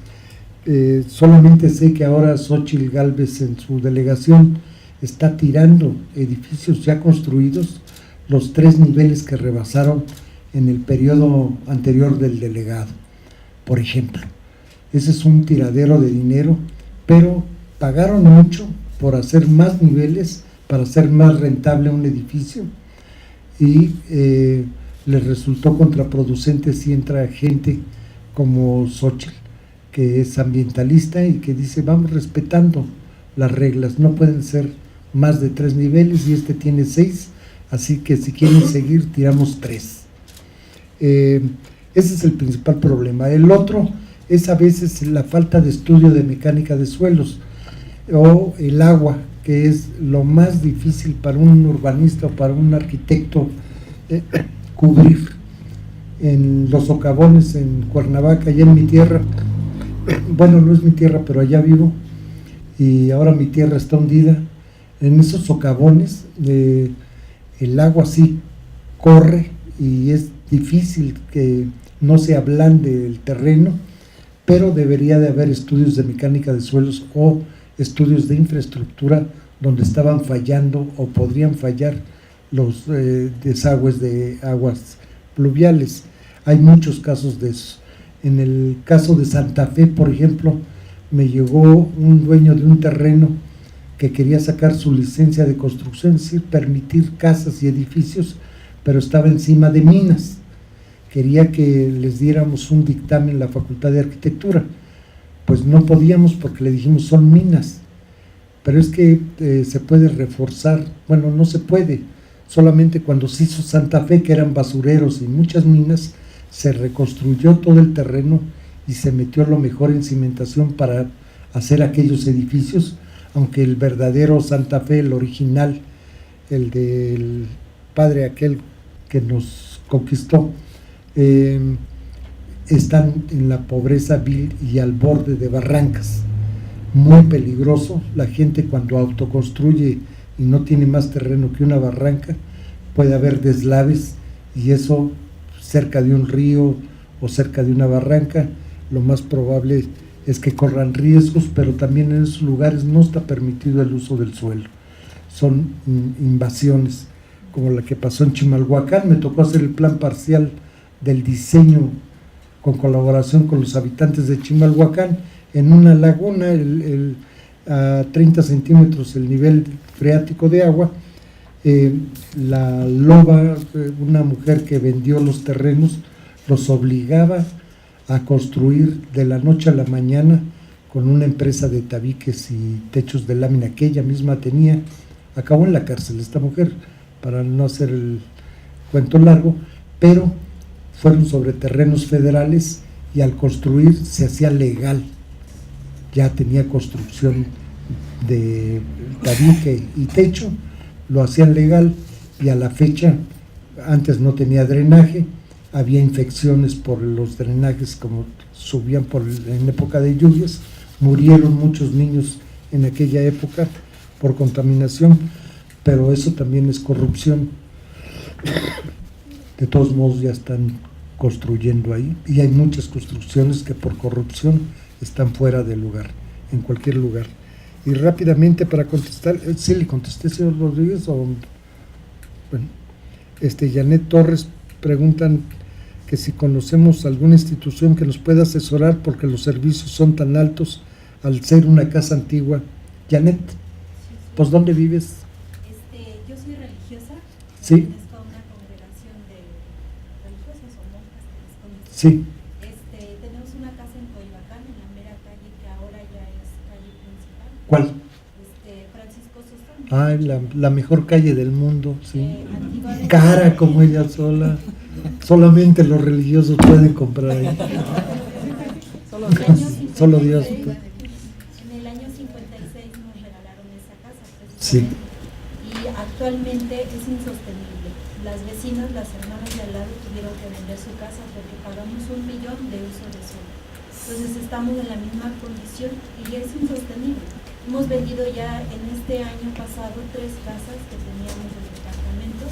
solamente sé que ahora Xóchitl Gálvez en su delegación está tirando edificios ya construidos, los 3 niveles que rebasaron en el periodo anterior del delegado, por ejemplo. Ese es un tiradero de dinero, pero pagaron mucho por hacer más niveles, para hacer más rentable un edificio, y les resultó contraproducente si entra gente como Xóchitl, que es ambientalista y que dice: vamos respetando las reglas, no pueden ser más de 3 niveles y este tiene 6, así que si quieren seguir tiramos 3. Ese es el principal problema. El otro es a veces la falta de estudio de mecánica de suelos o el agua, que es lo más difícil para un urbanista o para un arquitecto cubrir. En los socavones en Cuernavaca, allá en mi tierra, bueno, no es mi tierra, pero allá vivo, y ahora mi tierra está hundida. En esos socavones el agua sí corre y es difícil que no se ablande el terreno, pero debería de haber estudios de mecánica de suelos o estudios de infraestructura donde estaban fallando o podrían fallar los desagües de aguas pluviales. Hay muchos casos de eso. En el caso de Santa Fe, por ejemplo, me llegó un dueño de un terreno que quería sacar su licencia de construcción, es decir, permitir casas y edificios, pero estaba encima de minas. Quería que les diéramos un dictamen en la Facultad de Arquitectura. Pues no podíamos porque le dijimos son minas. Pero es que se puede reforzar, bueno, no se puede. Solamente cuando se hizo Santa Fe, que eran basureros y muchas minas, se reconstruyó todo el terreno y se metió lo mejor en cimentación para hacer aquellos edificios. aunque el verdadero Santa Fe, el original, el del padre aquel que nos conquistó, están en la pobreza vil y al borde de barrancas, muy peligroso. La gente cuando autoconstruye y no tiene más terreno que una barranca, puede haber deslaves, y eso cerca de un río o cerca de una barranca, lo más probable es que corran riesgos, pero también en esos lugares no está permitido el uso del suelo. Son invasiones, como la que pasó en Chimalhuacán. Me tocó hacer el plan parcial del diseño con colaboración con los habitantes de Chimalhuacán, en una laguna, a 30 centímetros el nivel freático de agua. La loba, una mujer que vendió los terrenos, los obligaba a construir de la noche a la mañana con una empresa de tabiques y techos de lámina que ella misma tenía. Acabó en la cárcel esta mujer, para no hacer el cuento largo, pero fueron sobre terrenos federales y al construir se hacía legal. Ya tenía construcción de tabique y techo, lo hacían legal, y a la fecha, antes no tenía drenaje, había infecciones por los drenajes como subían en época de lluvias, murieron muchos niños en aquella época por contaminación, pero eso también es corrupción. De todos modos ya están construyendo ahí, y hay muchas construcciones que por corrupción están fuera de lugar, en cualquier lugar. Y rápidamente para contestar, ¿sí le contesté, señor Rodríguez? Bueno, Janet Torres preguntan que si conocemos alguna institución que nos pueda asesorar porque los servicios son tan altos al ser una casa antigua. Janet, pues ¿dónde vives? Yo soy religiosa. Sí. Pertenezco a una congregación de religiosas o monjas que les conozco. Sí. Tenemos una casa en Coyoacán, en la mera calle que ahora ya es calle principal. ¿Cuál? Francisco Sostón. Ay, la mejor calle del mundo, sí. Antiguamente, Cara como ella sola. Solamente los religiosos pueden comprar ahí. Solo Dios. En el año 56 nos regalaron esa casa. Sí. Y actualmente es insostenible. Las vecinas, las hermanas de al lado tuvieron que vender su casa porque pagamos $1 millón de uso de suelo. Entonces estamos en la misma condición y es insostenible. Hemos vendido ya en este año pasado 3 casas que teníamos en el departamento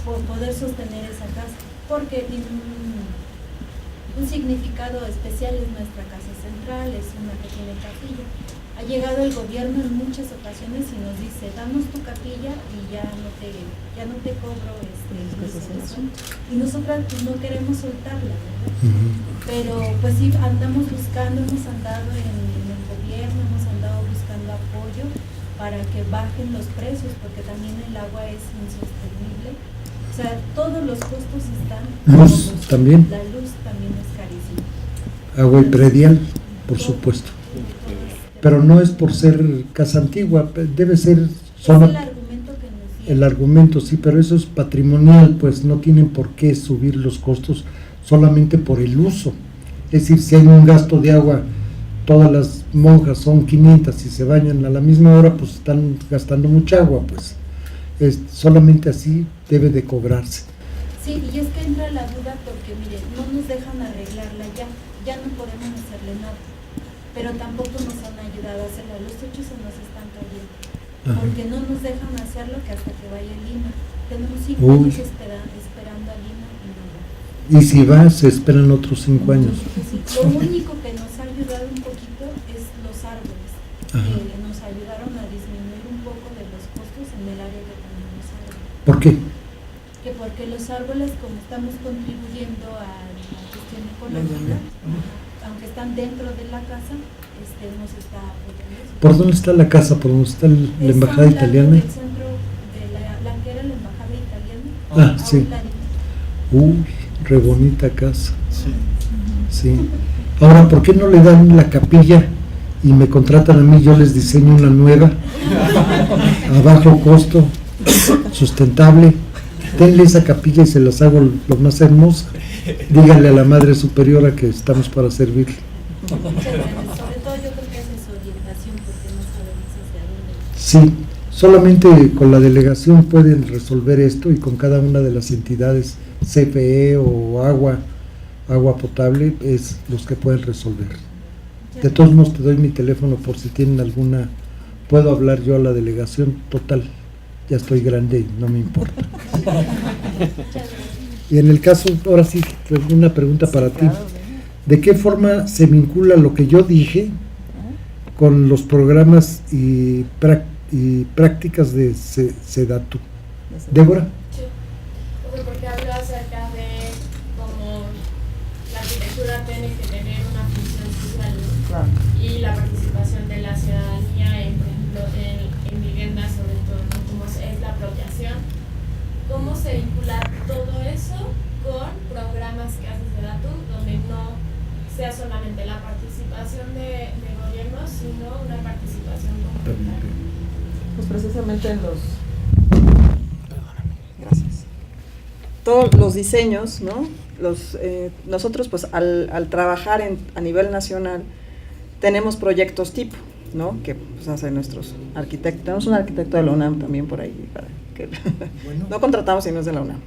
por poder sostener esa casa, porque tiene un significado especial. Es nuestra casa central, es una que tiene capilla. Ha llegado el gobierno en muchas ocasiones y nos dice, danos tu capilla y ya no te cobro y nosotras pues no queremos soltarla, ¿verdad? Pero pues sí, andamos buscando, hemos andado en el gobierno, hemos andado buscando apoyo para que bajen los precios, porque también el agua es insostenible. O sea, todos los costos están. Luz también. La luz también es carísima. Agua y predial, por supuesto. Pero no es por ser casa antigua, debe ser zona. Es el argumento que nos dio. El argumento, sí, pero eso es patrimonial, pues no tienen por qué subir los costos solamente por el uso. Es decir, si hay un gasto de agua, todas las monjas son 500 y se bañan a la misma hora, pues están gastando mucha agua, pues. Solamente así debe de cobrarse. Sí, y es que entra la duda porque, mire, no nos dejan arreglarla ya no podemos hacerle nada, pero tampoco nos han ayudado a hacerla. Los techos se nos están cayendo, porque no nos dejan hacerlo que hasta que vaya Lima. Tenemos 5 años esperando a Lima y no va. Y si va, se esperan otros 5 años. Sí, lo único que nos ha ayudado un poquito es los árboles, que nos ayudaron a disminuir un poco de los costos en el área que tenemos ahora. ¿Por qué? Que porque los árboles, como estamos contribuyendo a la cuestión ecológica, aunque están dentro de la casa, nos está apoyando. ¿Por dónde está la casa? ¿Por dónde está la embajada italiana? Del centro de la que era la embajada italiana. Ah, sí. Uy, re bonita casa. Sí. Ahora, ¿por qué no le dan la capilla y me contratan a mí? Yo les diseño una nueva, a bajo costo, sustentable. Denle esa capilla y se las hago lo más hermosa. Díganle a la Madre Superiora que estamos para servirle. Muchas gracias. Sobre todo yo creo que esa es su orientación, porque no sabemos hacia Sí, solamente con la delegación pueden resolver esto y con cada una de las entidades, CFE o agua potable, es los que pueden resolver. De todos modos te doy mi teléfono por si tienen alguna, puedo hablar yo a la delegación, total, ya estoy grande y no me importa. Y en el caso, ahora sí, una pregunta para ti. ¿De qué forma se vincula lo que yo dije con los programas y prácticas de SEDATU? ¿Débora? Sí, porque hablo acerca de cómo la arquitectura tiene que tener una función social, ¿no? Claro. Y la participación de la ciudadanía, por ejemplo, en viviendas, sobre todo, ¿no? Como es la apropiación. ¿Cómo se vincula todo eso con programas que hace SEDATU, donde no sea solamente la participación de gobierno, sino una participación comunitaria? Pues precisamente en los... Gracias. Todos los diseños, ¿no? Nosotros pues al trabajar a nivel nacional tenemos proyectos tipo, ¿no? Que pues hacen nuestros arquitectos. Tenemos un arquitecto de la UNAM también por ahí, para que bueno. No contratamos si no es de la UNAM.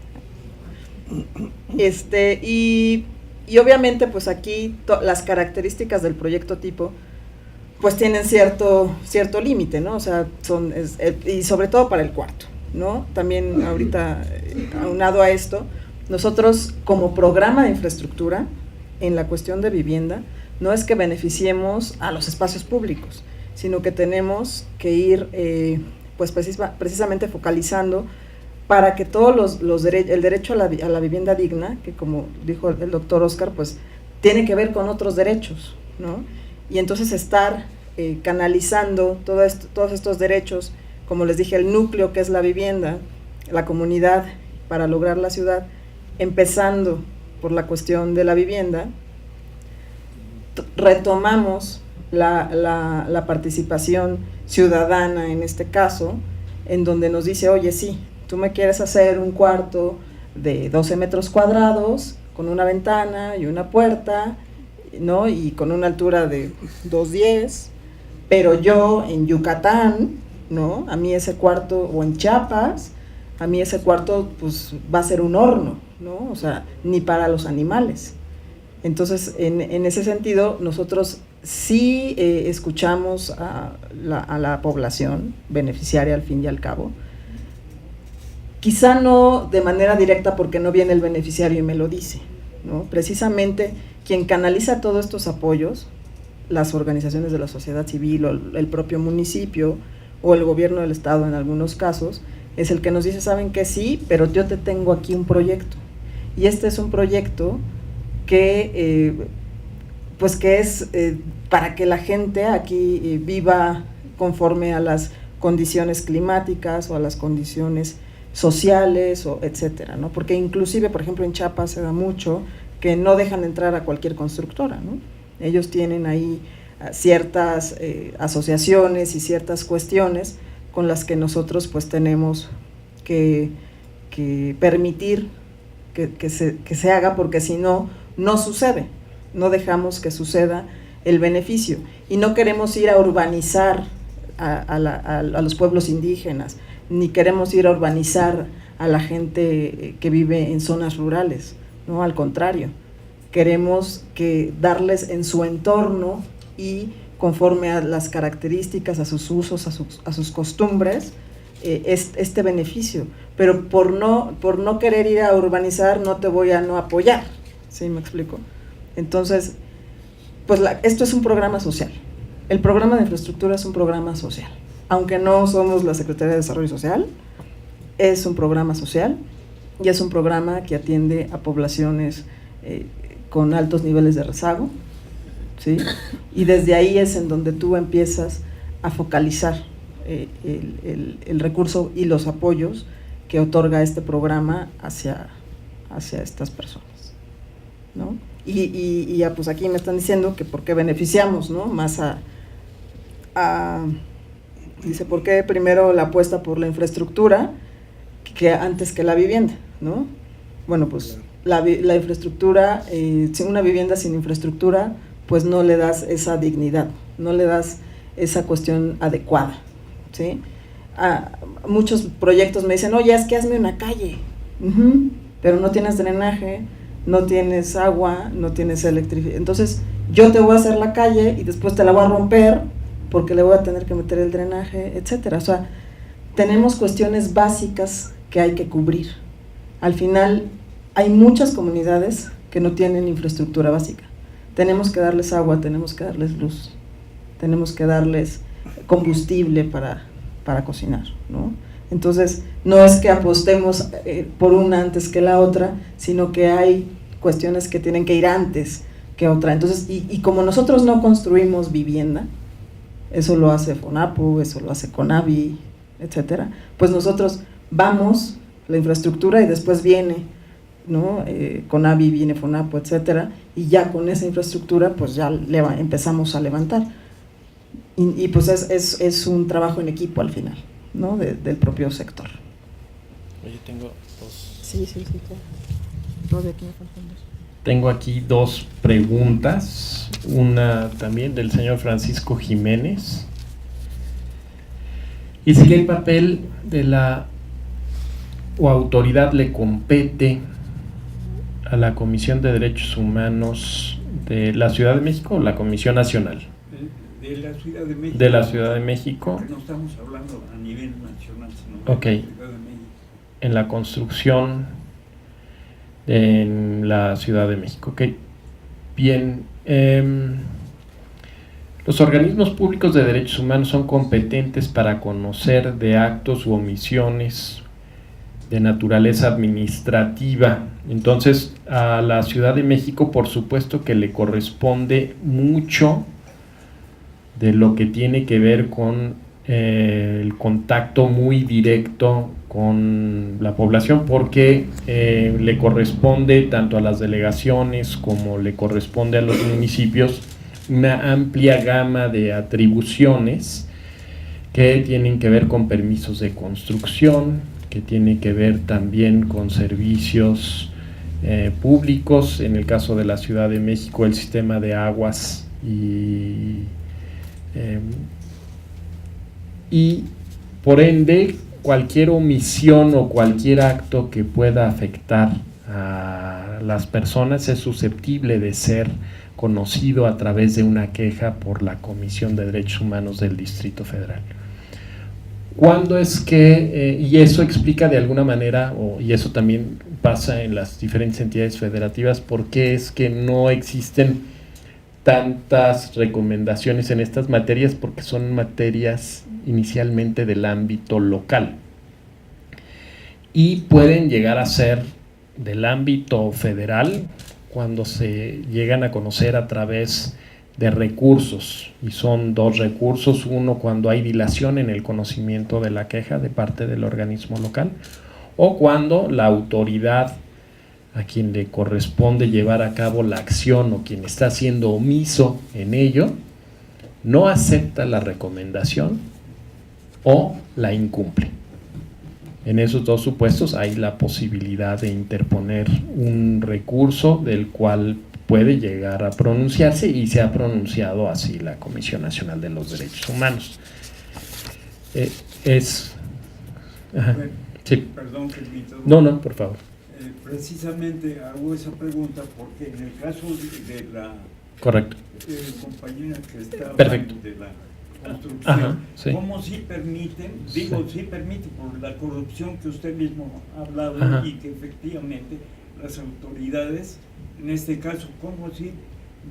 Y obviamente pues aquí las características del proyecto tipo pues tienen cierto límite, ¿no? O sea, y sobre todo para el cuarto, ¿no? También ahorita, aunado a esto, nosotros como programa de infraestructura, en la cuestión de vivienda, no es que beneficiemos a los espacios públicos, sino que tenemos que ir, pues precisamente focalizando para que todos el derecho a la vivienda digna, que como dijo el doctor Oscar, pues tiene que ver con otros derechos, ¿no? Y entonces estar canalizando todos estos derechos, como les dije, el núcleo que es la vivienda, la comunidad, para lograr la ciudad, empezando por la cuestión de la vivienda, retomamos la participación ciudadana en este caso, en donde nos dice, oye, sí, tú me quieres hacer un cuarto de 12 metros cuadrados, con una ventana y una puerta, ¿no? Y con una altura de 2.10, pero yo en Yucatán, ¿no? A mí ese cuarto, o en Chiapas, a mí ese cuarto pues va a ser un horno, ¿no? O sea, ni para los animales. Entonces, en ese sentido, nosotros sí escuchamos a la población beneficiaria al fin y al cabo. Quizá no de manera directa porque no viene el beneficiario y me lo dice, ¿no? Precisamente quien canaliza todos estos apoyos, las organizaciones de la sociedad civil o el propio municipio o el gobierno del estado en algunos casos, es el que nos dice, ¿saben qué? Sí, pero yo te tengo aquí un proyecto. Y este es un proyecto que, pues que es para que la gente aquí viva conforme a las condiciones climáticas o a las condiciones sociales, o etcétera, ¿no? Porque inclusive, por ejemplo, en Chiapas se da mucho que no dejan entrar a cualquier constructora, ¿no? Ellos tienen ahí ciertas asociaciones y ciertas cuestiones con las que nosotros pues tenemos que permitir que se haga, porque si no, no sucede, no dejamos que suceda el beneficio, y no queremos ir a urbanizar a los pueblos indígenas, ni queremos ir a urbanizar a la gente que vive en zonas rurales, no, al contrario, queremos darles en su entorno y conforme a las características, a sus usos, a sus costumbres, este beneficio, pero por no querer ir a urbanizar no te voy a no apoyar, ¿sí me explico? Entonces, pues esto es un programa social, el programa de infraestructura es un programa social, aunque no somos la Secretaría de Desarrollo Social, es un programa social y es un programa que atiende a poblaciones con altos niveles de rezago, ¿sí? Y desde ahí es en donde tú empiezas a focalizar el recurso y los apoyos que otorga este programa hacia estas personas, ¿no? Y ya pues aquí me están diciendo que por qué beneficiamos, ¿no? Más dice, ¿por qué primero la apuesta por la infraestructura que antes que la vivienda, ¿no? Bueno, pues la infraestructura, una vivienda sin infraestructura, pues no le das esa dignidad, no le das esa cuestión adecuada, ¿sí? muchos proyectos me dicen, oye, es que hazme una calle, pero no tienes drenaje, no tienes agua, no tienes electricidad. Entonces yo te voy a hacer la calle y después te la voy a romper porque le voy a tener que meter el drenaje, etcétera. O sea, tenemos cuestiones básicas que hay que cubrir. Al final hay muchas comunidades que no tienen infraestructura básica. Tenemos que darles agua, tenemos que darles luz, tenemos que darles combustible para cocinar, ¿no? Entonces, no es que apostemos por una antes que la otra, sino que hay cuestiones que tienen que ir antes que otra. Entonces, y como nosotros no construimos vivienda, eso lo hace FONAPU, eso lo hace CONAVI, etcétera, pues nosotros vamos, la infraestructura, y después viene, ¿no? CONAVI, viene FONAPU, etcétera, y ya con esa infraestructura pues ya empezamos a levantar. Y pues es un trabajo en equipo al final, ¿no? Del propio sector. Oye, tengo dos. Sí, claro. Todavía aquí me faltan dos. Tengo aquí dos preguntas, una también del señor Francisco Jiménez. ¿Y si el papel de la o autoridad le compete a la Comisión de Derechos Humanos de la Ciudad de México o la Comisión Nacional? De la Ciudad de México. De la Ciudad de México. Porque no estamos hablando a nivel nacional, sino de la Ciudad de México. En la construcción en la Ciudad de México. Ok, bien. Los organismos públicos de derechos humanos son competentes para conocer de actos u omisiones de naturaleza administrativa. Entonces, a la Ciudad de México, por supuesto que le corresponde mucho de lo que tiene que ver con el contacto muy directo con la población, porque le corresponde tanto a las delegaciones como le corresponde a los municipios una amplia gama de atribuciones que tienen que ver con permisos de construcción, que tienen que ver también con servicios públicos, en el caso de la Ciudad de México el sistema de aguas y por ende cualquier omisión o cualquier acto que pueda afectar a las personas es susceptible de ser conocido a través de una queja por la Comisión de Derechos Humanos del Distrito Federal. ¿Cuándo es que, y eso explica de alguna manera, y eso también pasa en las diferentes entidades federativas, por qué es que no existen tantas recomendaciones en estas materias? Porque son materias inicialmente del ámbito local y pueden llegar a ser del ámbito federal cuando se llegan a conocer a través de recursos, y son dos recursos: uno cuando hay dilación en el conocimiento de la queja de parte del organismo local, o cuando la autoridad a quien le corresponde llevar a cabo la acción o quien está siendo omiso en ello no acepta la recomendación o la incumple. En esos dos supuestos hay la posibilidad de interponer un recurso del cual puede llegar a pronunciarse, y se ha pronunciado así la Comisión Nacional de los Derechos Humanos. Bueno, sí. Perdón que me interrumpa. No, por favor. Precisamente hago esa pregunta porque en el caso de la Correcto. Compañera que está Perfecto. hablando de la construcción, Ajá, sí. ¿cómo sí permiten? Digo, sí permite por la corrupción que usted mismo ha hablado. Ajá. Y que efectivamente las autoridades, en este caso, ¿cómo sí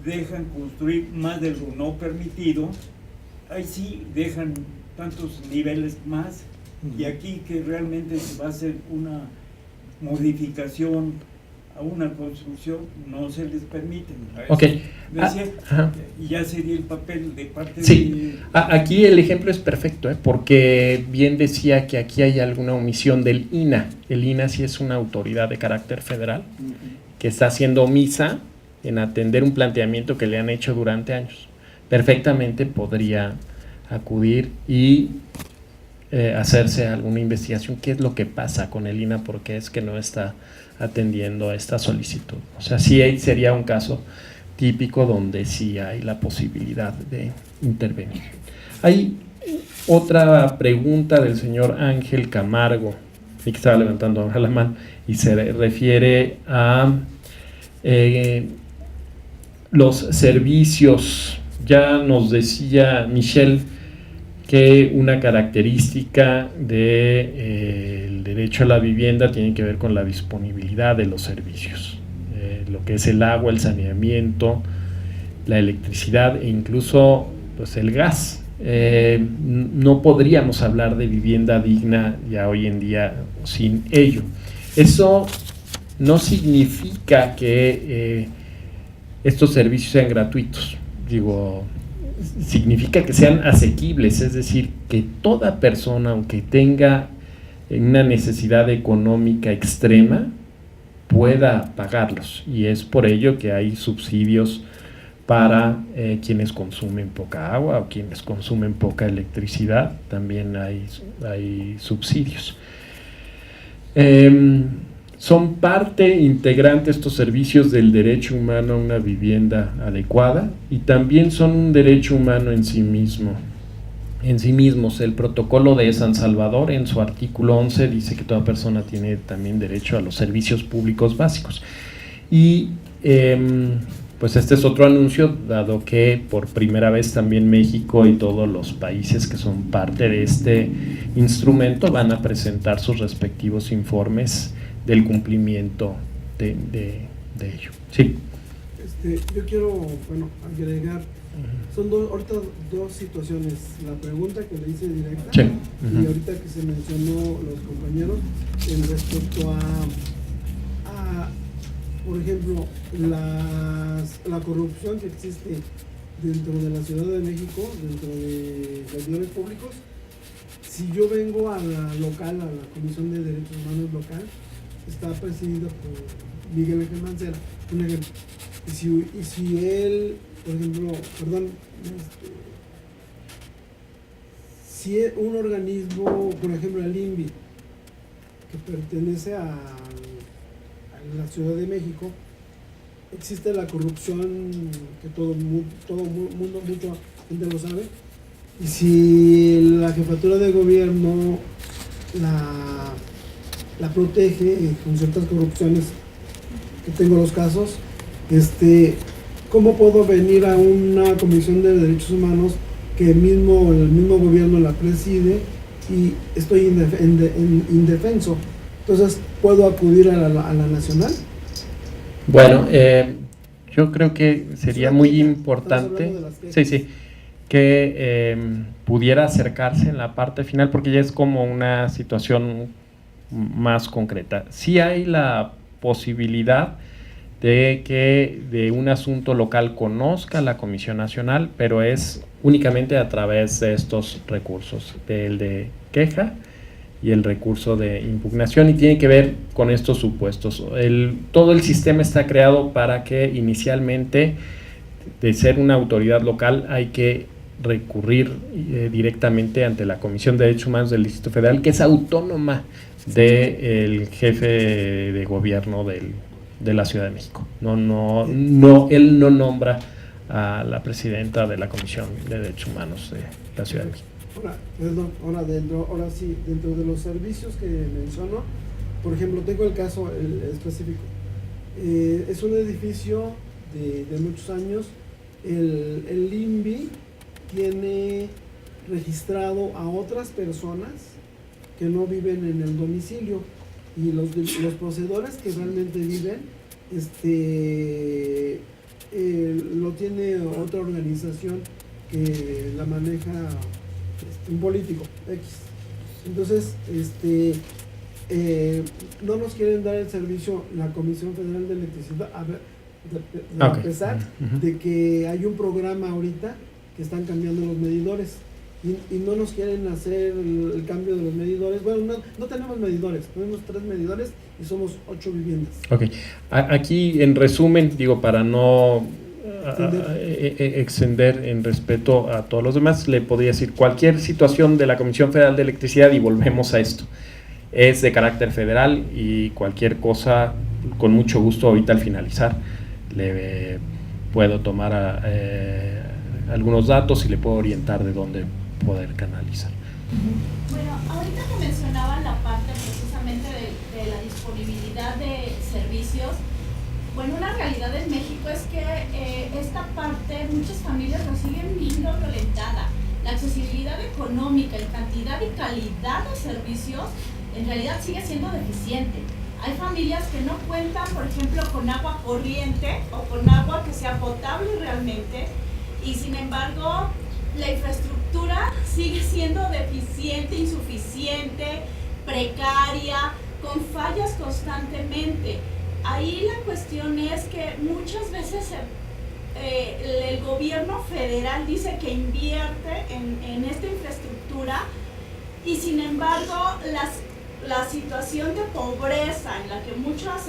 dejan construir más de lo no permitido? Ahí sí dejan tantos niveles más, y aquí que realmente se va a hacer una modificación a una construcción, no se les permite. Ok. Y ya sería el papel de parte sí. Aquí el ejemplo es perfecto, porque bien decía que aquí hay alguna omisión del INAH. El INAH sí es una autoridad de carácter federal que está siendo omisa en atender un planteamiento que le han hecho durante años. Perfectamente podría acudir y hacerse alguna investigación. ¿Qué es lo que pasa con el INAH? ¿Por qué es que no está atendiendo a esta solicitud? O sea, sí sería un caso típico donde sí hay la posibilidad de intervenir. Hay Otra pregunta del señor Ángel Camargo, y que estaba levantando ahora la mano, y se refiere a los servicios. Ya nos decía Michelle que una característica del derecho a la vivienda tiene que ver con la disponibilidad de los servicios, lo que es el agua, el saneamiento, la electricidad e incluso pues, el gas. No podríamos hablar de vivienda digna ya hoy en día sin ello. Eso no significa que estos servicios sean gratuitos, digo, significa que sean asequibles, es decir, que toda persona, aunque tenga una necesidad económica extrema, pueda pagarlos, y es por ello que hay subsidios para quienes consumen poca agua o quienes consumen poca electricidad, también hay subsidios. Son parte integrante estos servicios del derecho humano a una vivienda adecuada, y también son un derecho humano en sí mismos. El protocolo de San Salvador, en su artículo 11, dice que toda persona tiene también derecho a los servicios públicos básicos. Y pues este es otro anuncio, dado que por primera vez también México y todos los países que son parte de este instrumento van a presentar sus respectivos informes del cumplimiento de ello. Sí. Yo quiero, agregar, son ahorita dos situaciones, la pregunta que le hice directa, sí. Y ahorita que se mencionó los compañeros en respecto a por ejemplo, la corrupción que existe dentro de la Ciudad de México, dentro de servidores públicos. Si yo vengo a la local, a la Comisión de Derechos Humanos local, está presidida por Miguel Ángel Mancera, un ejemplo. Y si él, por ejemplo, si un organismo, por ejemplo el INVI, que pertenece a la Ciudad de México, existe la corrupción que todo el mundo, mucha gente lo sabe, y si la jefatura de gobierno la protege con ciertas corrupciones, que tengo los casos, ¿cómo puedo venir a una comisión de derechos humanos que el mismo gobierno la preside y estoy indefenso? Entonces, ¿puedo acudir a la nacional? Bueno, yo creo que sería muy importante que pudiera acercarse en la parte final, porque ya es como una situación más concreta. Sí hay la posibilidad de que de un asunto local conozca la Comisión Nacional, pero es únicamente a través de estos recursos, el de queja y el recurso de impugnación, y tiene que ver con estos supuestos. Todo el sistema está creado para que inicialmente, de ser una autoridad local, hay que recurrir directamente ante la Comisión de Derechos Humanos del Distrito Federal, que es autónoma del jefe de gobierno de la Ciudad de México. Él no nombra a la presidenta de la Comisión de Derechos Humanos de la Ciudad de México. Ahora sí, dentro de los servicios que menciono, por ejemplo, tengo el caso específico. Es un edificio de muchos años. El INVI tiene registrado a otras personas que no viven en el domicilio, y los poseedores que realmente viven, lo tiene otra organización que la maneja un político X. Entonces, no nos quieren dar el servicio la Comisión Federal de Electricidad, a pesar de que hay un programa ahorita que están cambiando los medidores, y no nos quieren hacer el cambio de los medidores. Bueno, no tenemos medidores, tenemos 3 medidores y somos 8 viviendas. Ok, aquí en resumen, digo, para no extender en respeto a todos los demás, le podría decir: cualquier situación de la Comisión Federal de Electricidad, y volvemos a esto, es de carácter federal, y cualquier cosa, con mucho gusto, ahorita al finalizar le puedo tomar algunos datos y le puedo orientar de dónde poder canalizar. Bueno, ahorita que mencionaban la parte precisamente de la disponibilidad de servicios, bueno, una realidad en México es que esta parte muchas familias la siguen viendo violentada. La accesibilidad económica en cantidad y calidad de servicios en realidad sigue siendo deficiente. Hay familias que no cuentan, por ejemplo, con agua corriente o con agua que sea potable realmente, y sin embargo la infraestructura sigue siendo deficiente, insuficiente, precaria, con fallas constantemente. Ahí la cuestión es que muchas veces el gobierno federal dice que invierte en esta infraestructura, y sin embargo la situación de pobreza en la que muchas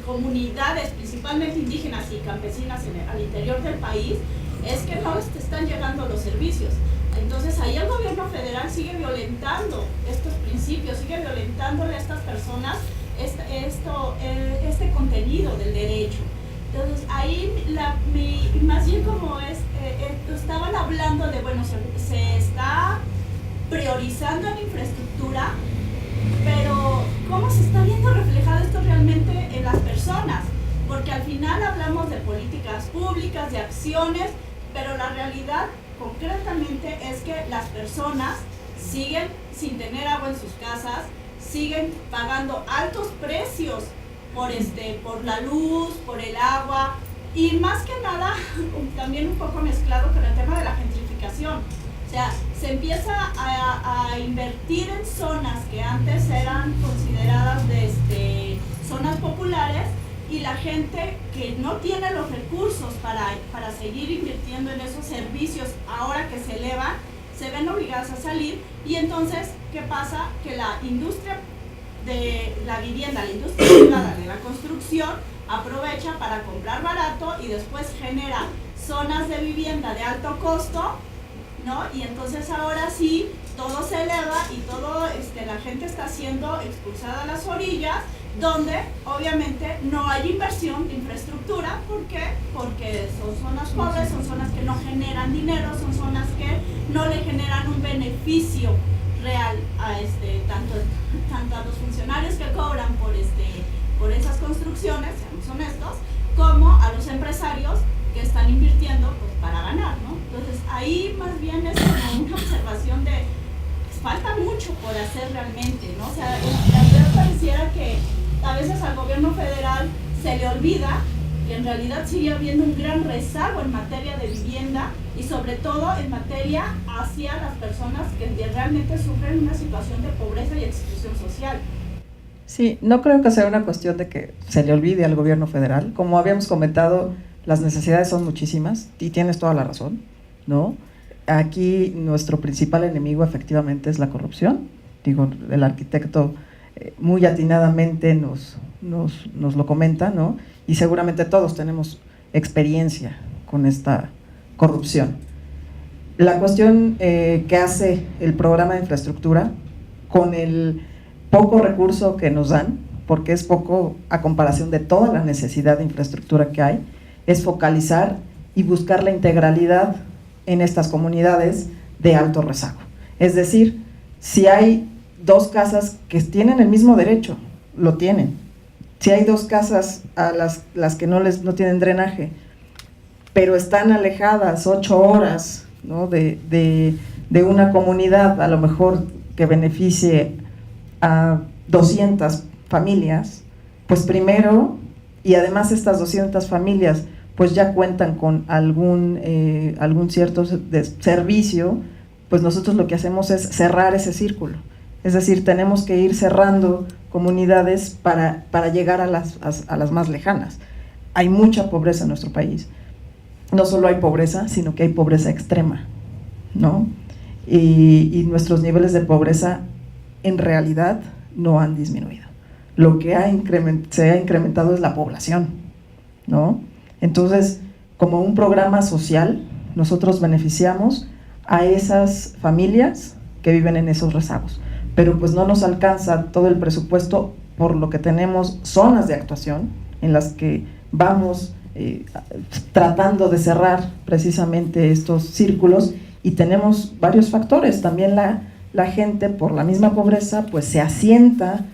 comunidades, principalmente indígenas y campesinas al interior del país, es que no les están llegando los servicios. Entonces ahí el gobierno federal sigue violentando estos principios, sigue violentándole a estas personas este contenido del derecho. Entonces ahí más bien como estaban hablando de, bueno, se está priorizando en infraestructura, pero ¿cómo se está viendo reflejado esto realmente en las personas? Porque al final hablamos de políticas públicas, de acciones, pero la realidad concretamente es que las personas siguen sin tener agua en sus casas, siguen pagando altos precios por la luz, por el agua, y más que nada también un poco mezclado con el tema de la gentrificación. O sea, se empieza a invertir en zonas que antes eran consideradas zonas populares, y la gente que no tiene los recursos para seguir invirtiendo en esos servicios, ahora que se elevan, se ven obligadas a salir. Y entonces, ¿qué pasa? Que la industria de la vivienda, la industria privada de la construcción, aprovecha para comprar barato y después genera zonas de vivienda de alto costo, ¿no? Y entonces ahora sí, todo se eleva y todo, la gente está siendo expulsada a las orillas, donde obviamente no hay inversión de infraestructura. ¿Por qué? Porque son zonas pobres, son zonas que no generan dinero, son zonas que no le generan un beneficio real a tanto a los funcionarios que cobran por esas construcciones, seamos honestos, como a los empresarios que están invirtiendo pues para ganar, ¿no? Entonces ahí más bien es como una observación de falta mucho por hacer realmente, ¿no? O sea, la verdad pareciera que a veces al gobierno federal se le olvida que en realidad sigue habiendo un gran rezago en materia de vivienda, y sobre todo en materia hacia las personas que realmente sufren una situación de pobreza y exclusión social. Sí, no creo que sea una cuestión de que se le olvide al gobierno federal. Como habíamos comentado, las necesidades son muchísimas, y tienes toda la razón, ¿no? Aquí nuestro principal enemigo efectivamente es la corrupción. Digo, el arquitecto muy atinadamente nos lo comenta, ¿no? Y seguramente todos tenemos experiencia con esta corrupción. La cuestión que hace el programa de infraestructura, con el poco recurso que nos dan, porque es poco a comparación de toda la necesidad de infraestructura que hay, es focalizar y buscar la integralidad en estas comunidades de alto rezago. Es decir, si hay dos casas que tienen el mismo derecho, lo tienen. Si hay dos casas a las que no tienen drenaje, pero están alejadas 8 horas, ¿no? de una comunidad a lo mejor que beneficie a 200 familias, pues primero, y además estas 200 familias pues ya cuentan con algún cierto servicio, pues nosotros lo que hacemos es cerrar ese círculo. Es decir, tenemos que ir cerrando comunidades para llegar a las más lejanas. Hay mucha pobreza en nuestro país. No solo hay pobreza, sino que hay pobreza extrema, ¿no? Y nuestros niveles de pobreza en realidad no han disminuido. Lo que se ha incrementado es la población, ¿no? Entonces, como un programa social, nosotros beneficiamos a esas familias que viven en esos rezagos, pero pues no nos alcanza todo el presupuesto, por lo que tenemos zonas de actuación en las que vamos tratando de cerrar precisamente estos círculos, Y tenemos varios factores. También la gente, por la misma pobreza, pues se asienta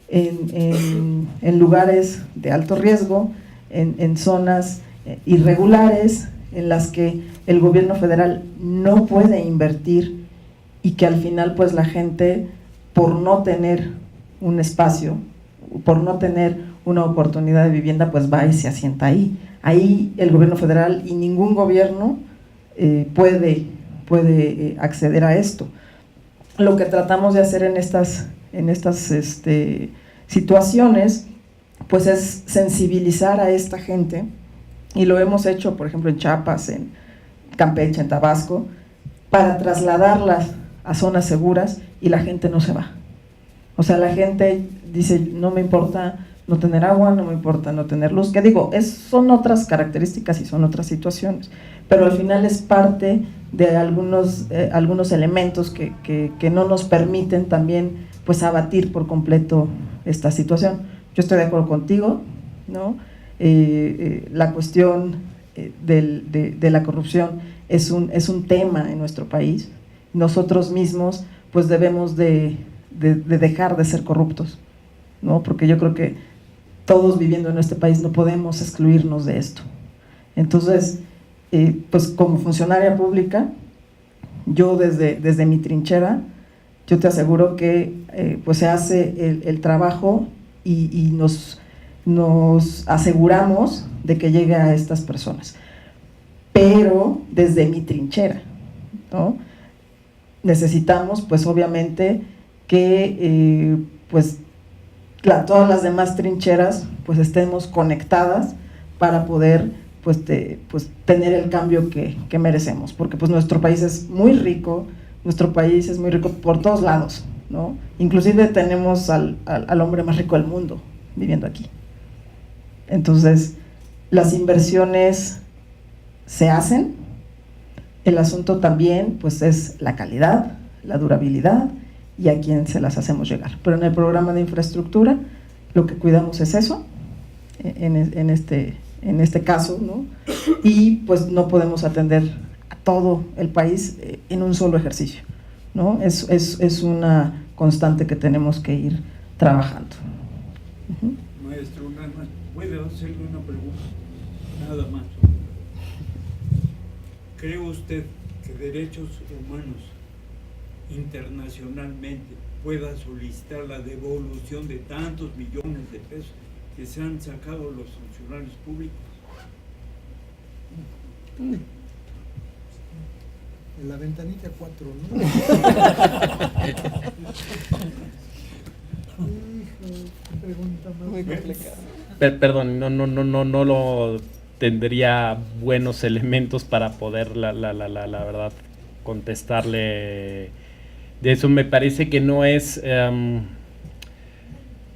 en lugares de alto riesgo, en zonas irregulares, en las que el gobierno federal no puede invertir, y que al final pues la gente, por no tener un espacio, por no tener una oportunidad de vivienda, pues va y se asienta ahí. Ahí el gobierno federal y ningún gobierno puede acceder a esto. Lo que tratamos de hacer en estas situaciones, pues es sensibilizar a esta gente, y lo hemos hecho, por ejemplo, en Chiapas, en Campeche, en Tabasco, para trasladarlas a zonas seguras, y la gente no se va. O sea, la gente dice, no me importa no tener agua, no me importa no tener luz, que digo, son otras características y son otras situaciones, pero al final es parte de algunos elementos que no nos permiten también pues abatir por completo esta situación. Yo estoy de acuerdo contigo, ¿no? La cuestión de la corrupción es un tema en nuestro país. Nosotros mismos pues debemos de dejar de ser corruptos, ¿no? Porque yo creo que todos viviendo en este país no podemos excluirnos de esto. Entonces, pues como funcionaria pública, yo desde mi trinchera, yo te aseguro que pues se hace el trabajo y nos aseguramos de que llegue a estas personas, pero desde mi trinchera, ¿no? Necesitamos pues obviamente que pues todas las demás trincheras pues estemos conectadas para poder pues tener el cambio que merecemos, porque pues nuestro país es muy rico, por todos lados, ¿no? Inclusive tenemos al hombre más rico del mundo viviendo aquí. Entonces, las inversiones se hacen, el asunto también pues es la calidad, la durabilidad y a quién se las hacemos llegar. Pero en el programa de infraestructura lo que cuidamos es eso, en este caso, ¿no? Y pues no podemos atender a todo el país en un solo ejercicio, ¿no? Es una constante que tenemos que ir trabajando. Maestro, nada más, ¿puede hacerle una pregunta? Nada más. ¿Cree usted que derechos humanos internacionalmente pueda solicitar la devolución de tantos millones de pesos que se han sacado los funcionarios públicos? En la ventanita 4, ¿no? Hijo, qué pregunta más muy complicada. Perdón, no lo tendría buenos elementos para poder la verdad contestarle de eso. Me parece que no es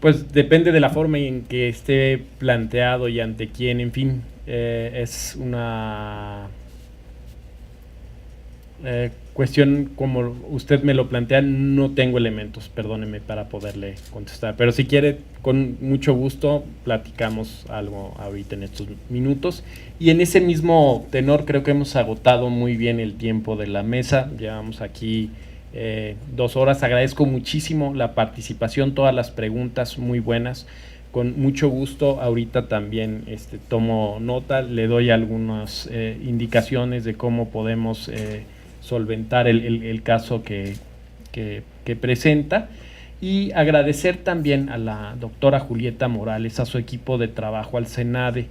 pues depende de la forma en que esté planteado y ante quién, en fin, es una cuestión como usted me lo plantea. No tengo elementos, perdóneme, para poderle contestar, pero si quiere, con mucho gusto platicamos algo ahorita en estos minutos. Y en ese mismo tenor creo que hemos agotado muy bien el tiempo de la mesa. Llevamos aquí 2 horas. Agradezco muchísimo la participación, todas las preguntas muy buenas. Con mucho gusto ahorita también tomo nota, le doy algunas indicaciones de cómo podemos solventar el caso que presenta, y agradecer también a la doctora Julieta Morales, a su equipo de trabajo, al SENADE,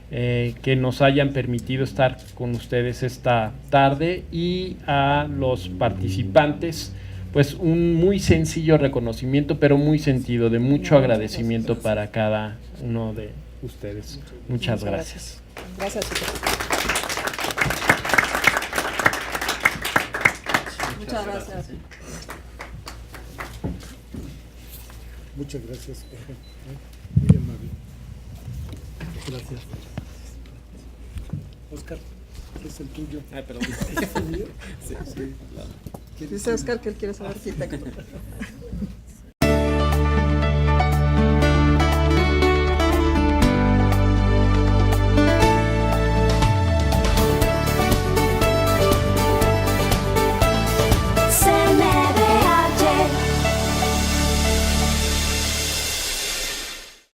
que nos hayan permitido estar con ustedes esta tarde, y a los participantes pues un muy sencillo reconocimiento, pero muy sentido, de mucho agradecimiento para cada uno de ustedes. Muchas gracias. Gracias. Muchas gracias. Muchas gracias. Muy amable. Gracias. Oscar, ¿qué es el tuyo? Perdón. ¿Es el mío? Sí. Dice Oscar que él quiere ser arquitecto.